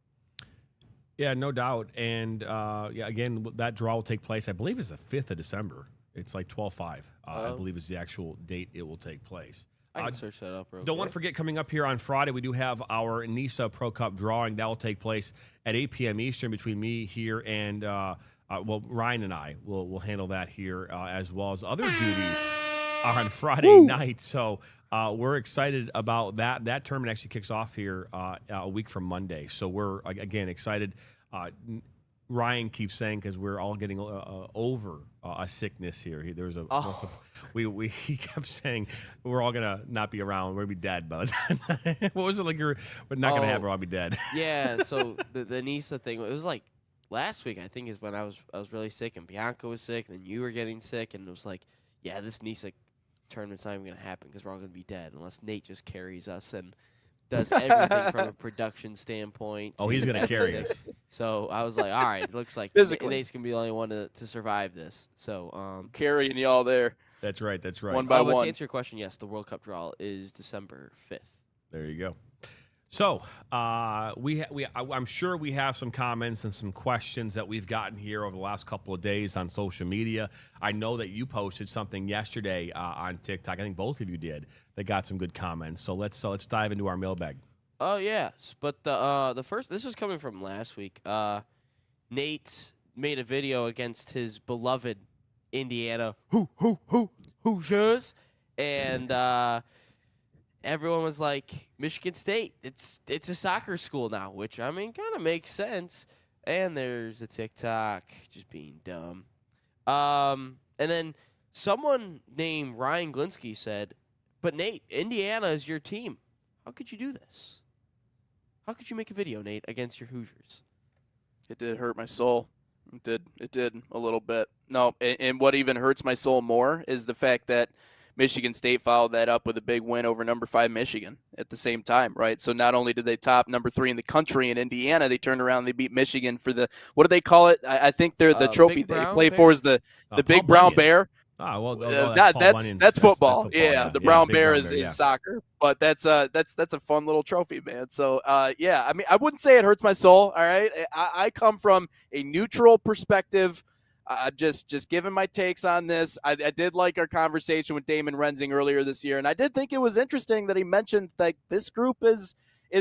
Yeah, no doubt. And again, that draw will take place, I believe it's the 5th of December. It's like 12/5, I believe is the actual date it will take place. I can search that up real Don't quick. want to forget, coming up here on Friday, we do have our NISA Pro Cup drawing. That will take place at 8 p.m. Eastern between me here and, Ryan and I will handle that here, as well as other duties on Friday night. So we're excited about that. That tournament actually kicks off here a week from Monday. So we're, again, excited. Ryan keeps saying, because we're all getting over a sickness here. He kept saying we're all gonna not be around. We're gonna be dead by the time. What was it like? We're not gonna have her all be dead. Yeah. So the NISA thing, it was like last week, I think, is when I was really sick, and Bianca was sick, and then you were getting sick, and it was like, yeah, this NISA tournament's not even gonna happen because we're all gonna be dead unless Nate just carries us and does everything from a production standpoint. Oh, he's going to carry us. So I was like, all right, it looks like Physically. Nate's going to be the only one to survive this. So Carrying y'all there. That's right. One by but one. to answer your question, yes, the World Cup draw is December 5th. There you go. So I'm sure we have some comments and some questions that we've gotten here over the last couple of days on social media. I know that you posted something yesterday on TikTok. I think both of you did. That got some good comments. So let's dive into our mailbag. Oh yes, but the first, this was coming from last week. Nate made a video against his beloved Indiana Hoosiers, and everyone was like, Michigan State, it's a soccer school now, which, I mean, kind of makes sense. And there's a TikTok just being dumb. And then someone named Ryan Glinsky said, but Nate, Indiana is your team. How could you do this? How could you make a video, Nate, against your Hoosiers? It did hurt my soul. It did a little bit. No, and what even hurts my soul more is the fact that Michigan State followed that up with a big win over number 5 Michigan at the same time, right? So not only did they top number 3 in the country in Indiana, they turned around and they beat Michigan for the, what do they call it? I think they're the trophy they play for is the Big Brown Bear. That's football. Yeah, the brown big bear brown is bear, yeah. soccer, but that's a fun little trophy, man. So yeah, I mean, I wouldn't say it hurts my soul. All right, I come from a neutral perspective. Just giving my takes on this. I did like our conversation with Damon Rensing earlier this year, and I did think it was interesting that he mentioned that this group is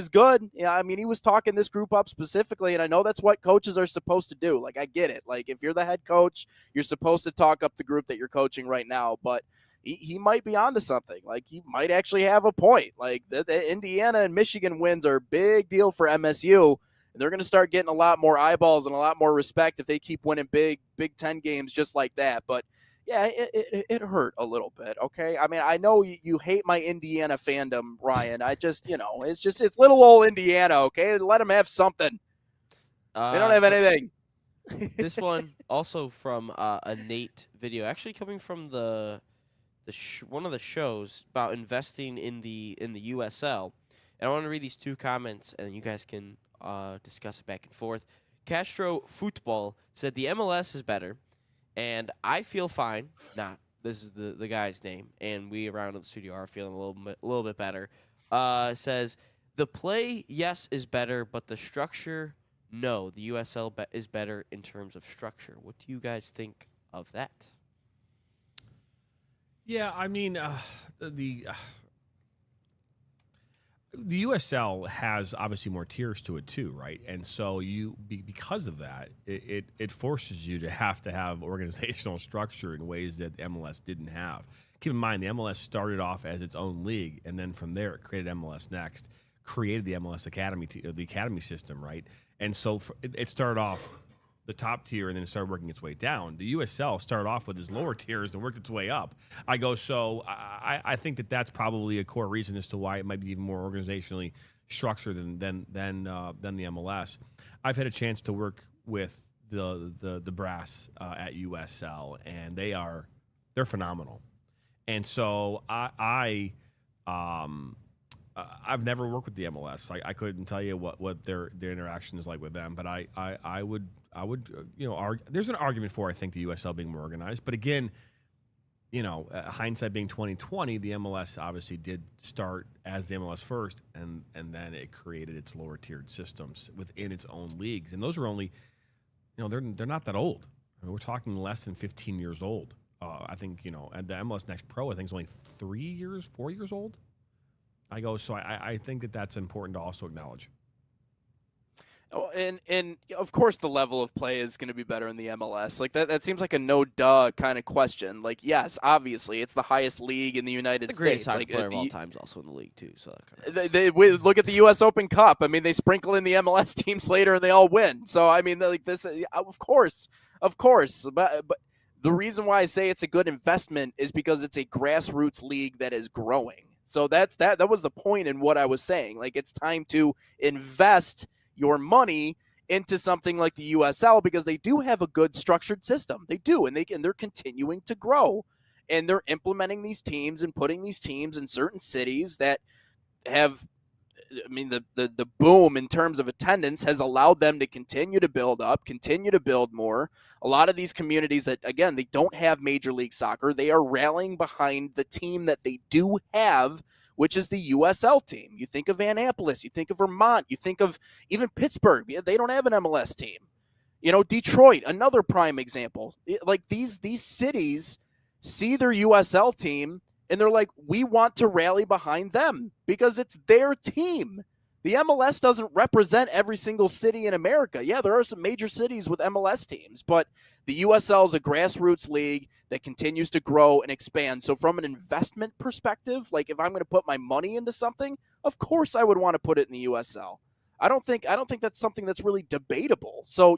good. Yeah, I mean, he was talking this group up specifically, and I know that's what coaches are supposed to do. Like, I get it. Like, if you're the head coach, you're supposed to talk up the group that you're coaching right now, but he might be onto something. Like, he might actually have a point. Like, the Indiana and Michigan wins are a big deal for MSU, and they're going to start getting a lot more eyeballs and a lot more respect if they keep winning Big Ten games just like that. But yeah, it hurt a little bit, okay? I mean, I know you hate my Indiana fandom, Ryan. I just, it's little old Indiana, okay? Let them have something. They don't have anything. This one also from a Nate video, actually coming from one of the shows about investing in the USL. And I want to read these two comments, and you guys can discuss it back and forth. Castro Football said the MLS is better. And I feel fine. This is the guy's name, and we around in the studio are feeling a little bit better. Says the play, yes, is better, but the structure, no. The USL is better in terms of structure. What do you guys think of that? Yeah, I mean, the USL has obviously more tiers to it too, right? And so because of that, it forces you to have organizational structure in ways that the MLS didn't have. Keep in mind, the MLS started off as its own league, and then from there it created MLS Next, created the MLS Academy, the academy system, right? And so it started off the top tier, and then it started working its way down. The USL started off with its lower tiers and worked its way up. I think that's probably a core reason as to why it might be even more organizationally structured than the MLS. I've had a chance to work with the brass at USL, and they're phenomenal. And so I've never worked with the MLS. I couldn't tell you what their interaction is like with them, but I would there's an argument for, I think, the USL being more organized. But again, hindsight being 2020, the MLS obviously did start as the MLS first, and then it created its lower tiered systems within its own leagues. And those are only, they're not that old. I mean, we're talking less than 15 years old. I think, and the MLS Next Pro, I think, is only 4 years old. I think that's important to also acknowledge. Oh, and of course the level of play is going to be better in the MLS. Like that seems like a no duh kind of question. Like, yes, obviously it's the highest league in the United States. Soccer like player of all time is also in the league too. So they look at the U.S. Open Cup. I mean, they sprinkle in the MLS teams later and they all win. So I mean, like this, of course. But the reason why I say it's a good investment is because it's a grassroots league that is growing. So that was the point in what I was saying. Like, it's time to invest your money into something like the USL because they do have a good structured system. They do, and they're continuing to grow. And they're implementing these teams and putting these teams in certain cities that have, I mean, the boom in terms of attendance has allowed them to continue to build up, continue to build more. A lot of these communities that, again, they don't have Major League Soccer, they are rallying behind the team that they do have, which is the USL team. You think of Annapolis, you think of Vermont, you think of even Pittsburgh. They don't have an MLS team. Detroit, another prime example. Like these cities see their USL team and they're like, we want to rally behind them because it's their team. The MLS doesn't represent every single city in America. Yeah, there are some major cities with MLS teams, but the USL is a grassroots league that continues to grow and expand. So from an investment perspective, like if I'm going to put my money into something, of course I would want to put it in the USL. I don't think that's something that's really debatable. So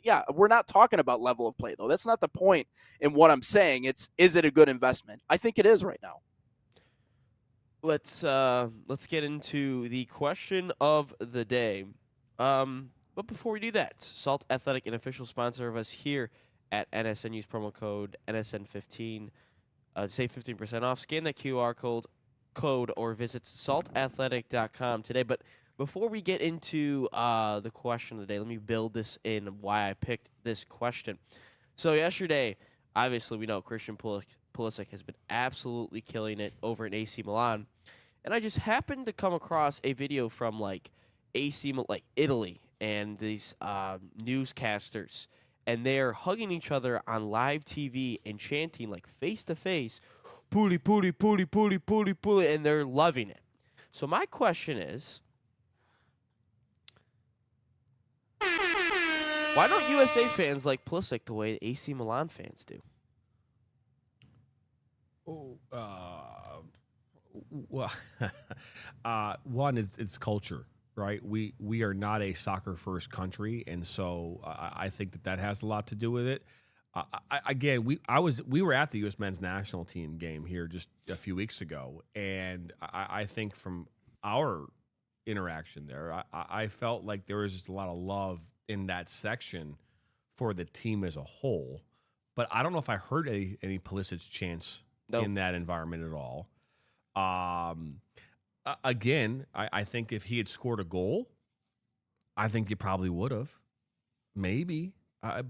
yeah, we're not talking about level of play though. That's not the point in what I'm saying. Is it a good investment? I think it is right now. Let's get into the question of the day. But before we do that, Salt Athletic, an official sponsor of us here at NSN, use promo code NSN15 to save 15% off. Scan that QR code or visit saltathletic.com today. But before we get into the question of the day, let me build this in why I picked this question. So yesterday, Obviously, we know Christian Pulisic has been absolutely killing it over in AC Milan. And I just happened to come across a video from like Italy, and these newscasters, and they're hugging each other on live TV and chanting like face to face, "Puli, Puli, Puli, Puli, Puli, Puli," and they're loving it. So my question is, why don't USA fans like Pulisic the way AC Milan fans do? Well, one is it's culture, right? We are not a soccer first country, and so I think that has a lot to do with it. We were at the U.S. men's national team game here just a few weeks ago, and I think from our interaction there, I felt like there was just a lot of love in that section for the team as a whole. But I don't know if I heard any Pulisic chants in that environment at all. Again, I think if he had scored a goal, I think you probably would have. Maybe.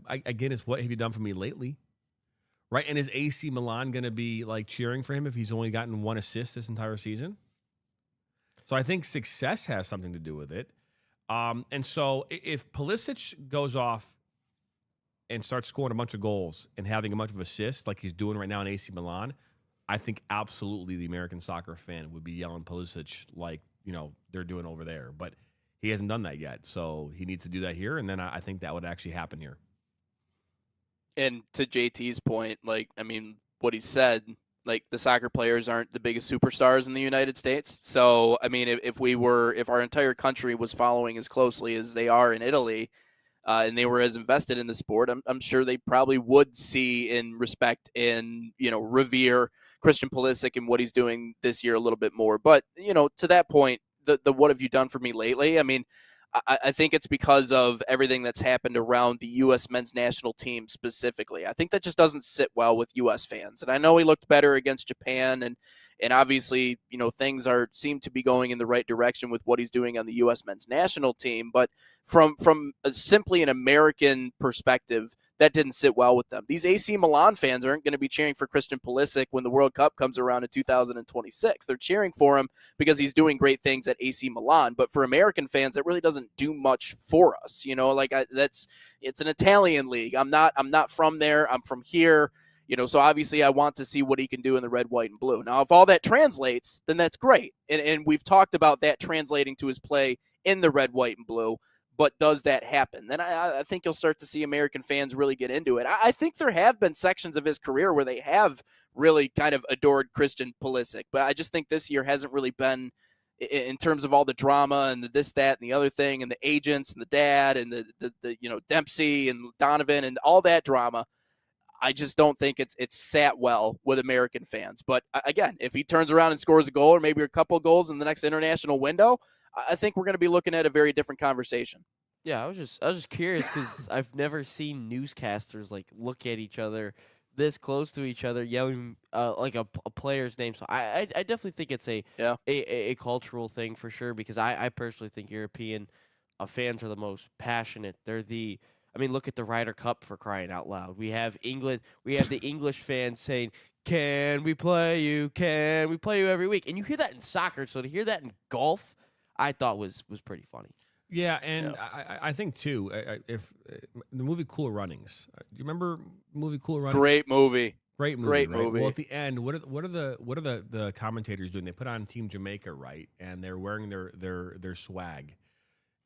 Again, it's what have you done for me lately? Right? And is AC Milan going to be like cheering for him if he's only gotten 1 assist this entire season? So I think success has something to do with it. And so if Pulisic goes off and starts scoring a bunch of goals and having a bunch of assists like he's doing right now in AC Milan, I think absolutely the American soccer fan would be yelling Pulisic like, they're doing over there. But he hasn't done that yet, so he needs to do that here, and then I think that would actually happen here. And to JT's point, what he said, the soccer players aren't the biggest superstars in the United States. So, if our entire country was following as closely as they are in Italy, and they were as invested in the sport, I'm sure they probably would see and respect and, revere Christian Pulisic and what he's doing this year a little bit more. But, to that point, the what have you done for me lately? I think it's because of everything that's happened around the U.S. men's national team specifically. I think that just doesn't sit well with U.S. fans. And I know he looked better against Japan, and obviously, things seem to be going in the right direction with what he's doing on the U.S. men's national team. But from simply an American perspective, that didn't sit well with them. These AC Milan fans aren't going to be cheering for Christian Pulisic when the World Cup comes around in 2026. They're cheering for him because he's doing great things at AC Milan. But for American fans, it really doesn't do much for us. It's an Italian league. I'm not from there. I'm from here. So obviously I want to see what he can do in the red, white, and blue. Now, if all that translates, then that's great. And we've talked about that translating to his play in the red, white, and blue. But does that happen? Then I think you'll start to see American fans really get into it. I think there have been sections of his career where they have really kind of adored Christian Pulisic. But I just think this year hasn't really been, in terms of all the drama and the this, that, and the other thing, and the agents and the dad and the Dempsey and Donovan and all that drama. I just don't think it's sat well with American fans. But again, if he turns around and scores a goal or maybe a couple of goals in the next international window, I think we're going to be looking at a very different conversation. Yeah, I was just curious because I've never seen newscasters look at each other this close to each other, yelling a player's name. So I definitely think it's a cultural thing for sure, because I personally think European fans are the most passionate. They're look at the Ryder Cup, for crying out loud. We have England. We have the English fans saying, "Can we play you? Can we play you every week?" And you hear that in soccer. So to hear that in golf, I thought was pretty funny. Yeah, and I think too, if the movie Cool Runnings, do you remember the movie Cool Runnings? Great movie. Right? Movie. Well, at the end, what are the commentators doing? They put on Team Jamaica, right? And they're wearing their swag.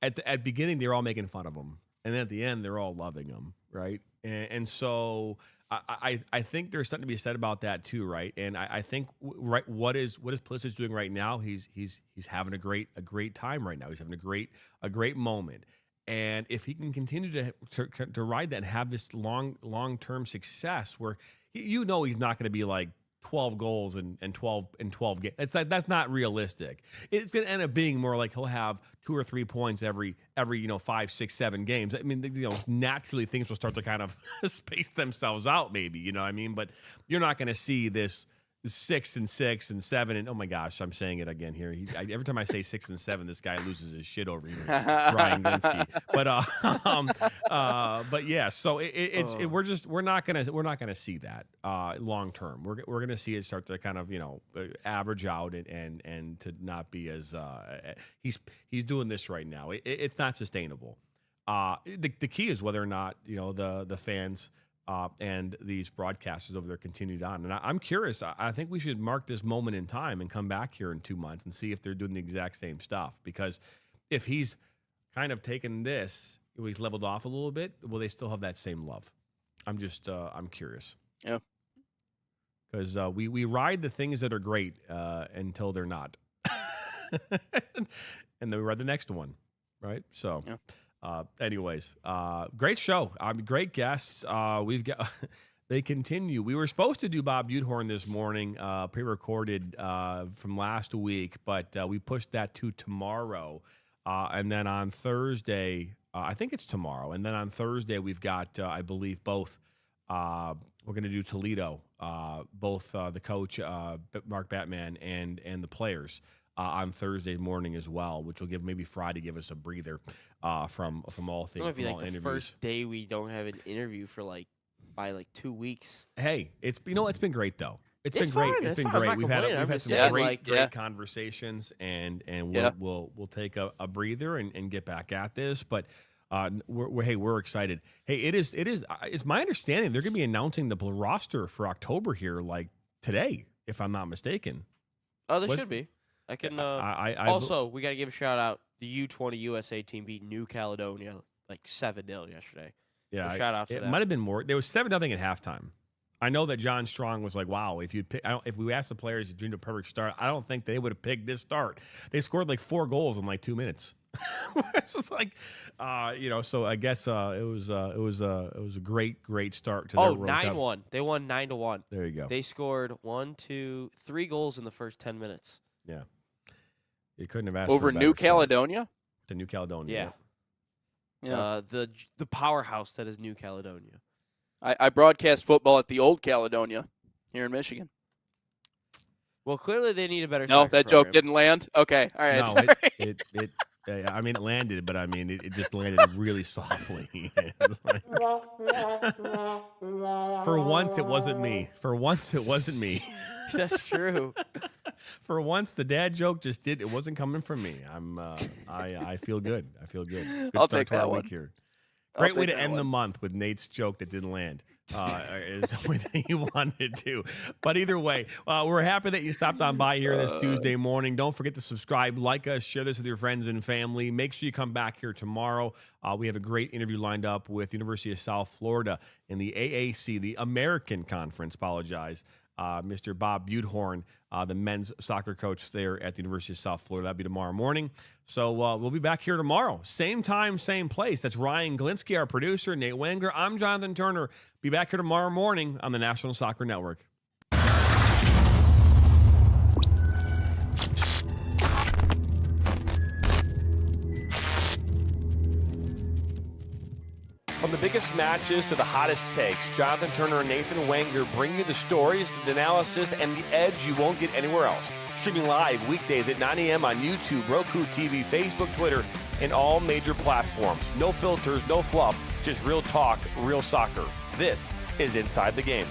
At the beginning, they're all making fun of them, and then at the end, they're all loving them, right? And so I think there's something to be said about that too, right? And I think what is Pulisic doing right now? He's having a great time right now. He's having a great moment. And if he can continue to ride that and have this long-term success, where he's not going to be like 12 goals and 12 games. That's not realistic. It's going to end up being more like he'll have 2 or 3 points every 5, 6, 7 games. I mean, naturally things will start to kind of space themselves out, maybe. You know what I mean? But you're not going to see this 6 and 6 and 7 and oh my gosh, I'm saying it again here. Every time I say 6 and 7, this guy loses his shit over here, Ryan Glinsky. But yeah, so we're not gonna see that long term. We're gonna see it start to kind of average out and to not be as he's doing this right now. It's not sustainable. The key is whether or not the fans. And these broadcasters over there continued on. And I'm curious. I think we should mark this moment in time and come back here in 2 months and see if they're doing the exact same stuff. Because if he's kind of taken this, he's leveled off a little bit, will they still have that same love? I'm curious. Yeah. Because we ride the things that are great until they're not. And then we ride the next one, right? So. Yeah. Anyways, great show. Great guests. We've got. They continue. We were supposed to do Bob Butehorn this morning, pre-recorded from last week, but we pushed that to tomorrow. And then on Thursday, I think it's tomorrow. And then on Thursday, we've got, I believe, both. We're going to do Toledo, both the coach, Mark Batman, and the players. On Thursday morning as well, which will give maybe Friday give us a breather from all things. It might be the first day we don't have an interview for by 2 weeks. Hey, it's been great though. It's been fine. great. It's been fine. great. We've had some great conversations, and we'll take a breather and get back at this. But we're excited. Hey, it's my understanding they're going to be announcing the roster for October here today, if I'm not mistaken. Oh, there should be. I can. Also, we got to give a shout out. The U20 USA team beat New Caledonia 7-0 yesterday. Yeah, so shout out to them. It might have been more. There was 7-0 at halftime. I know that John Strong was like, "Wow, if we asked the players to dream a perfect start, I don't think they would have picked this start." They scored 4 goals in 2 minutes. It's just So I guess it was a great start to their World Cup. 9-1. They won 9-1. There you go. They scored 1, 2, 3 goals in the first 10 minutes. Yeah. You couldn't have asked over for a New start. Caledonia? To New Caledonia. Yeah. The powerhouse that is New Caledonia. I broadcast football at the old Caledonia here in Michigan. Well, clearly they need a better. No, that joke didn't land. Okay, all right. No, it landed, but it just landed really softly. For once, it wasn't me. That's true. For once, the dad joke it wasn't coming from me. I feel good. Good I'll take that one here. Great way to end the month with Nate's joke that didn't land. Is the way that you wanted to. But either way, we're happy that you stopped on by here this Tuesday morning. Don't forget to subscribe, like us, share this with your friends and family. Make sure you come back here tomorrow. We have a great interview lined up with University of South Florida in the AAC, the American Conference, Mr. Bob Butehorn, the men's soccer coach there at the University of South Florida. That'll be tomorrow morning. So we'll be back here tomorrow. Same time, same place. That's Ryan Glinsky, our producer, Nate Wengler. I'm Jonathan Turner. Be back here tomorrow morning on the National Soccer Network. From the biggest matches to the hottest takes, Jonathan Turner and Nathan Wengler bring you the stories, the analysis, and the edge you won't get anywhere else. Streaming live weekdays at 9 a.m. on YouTube, Roku TV, Facebook, Twitter, and all major platforms. No filters, no fluff, just real talk, real soccer. This is Inside the Game.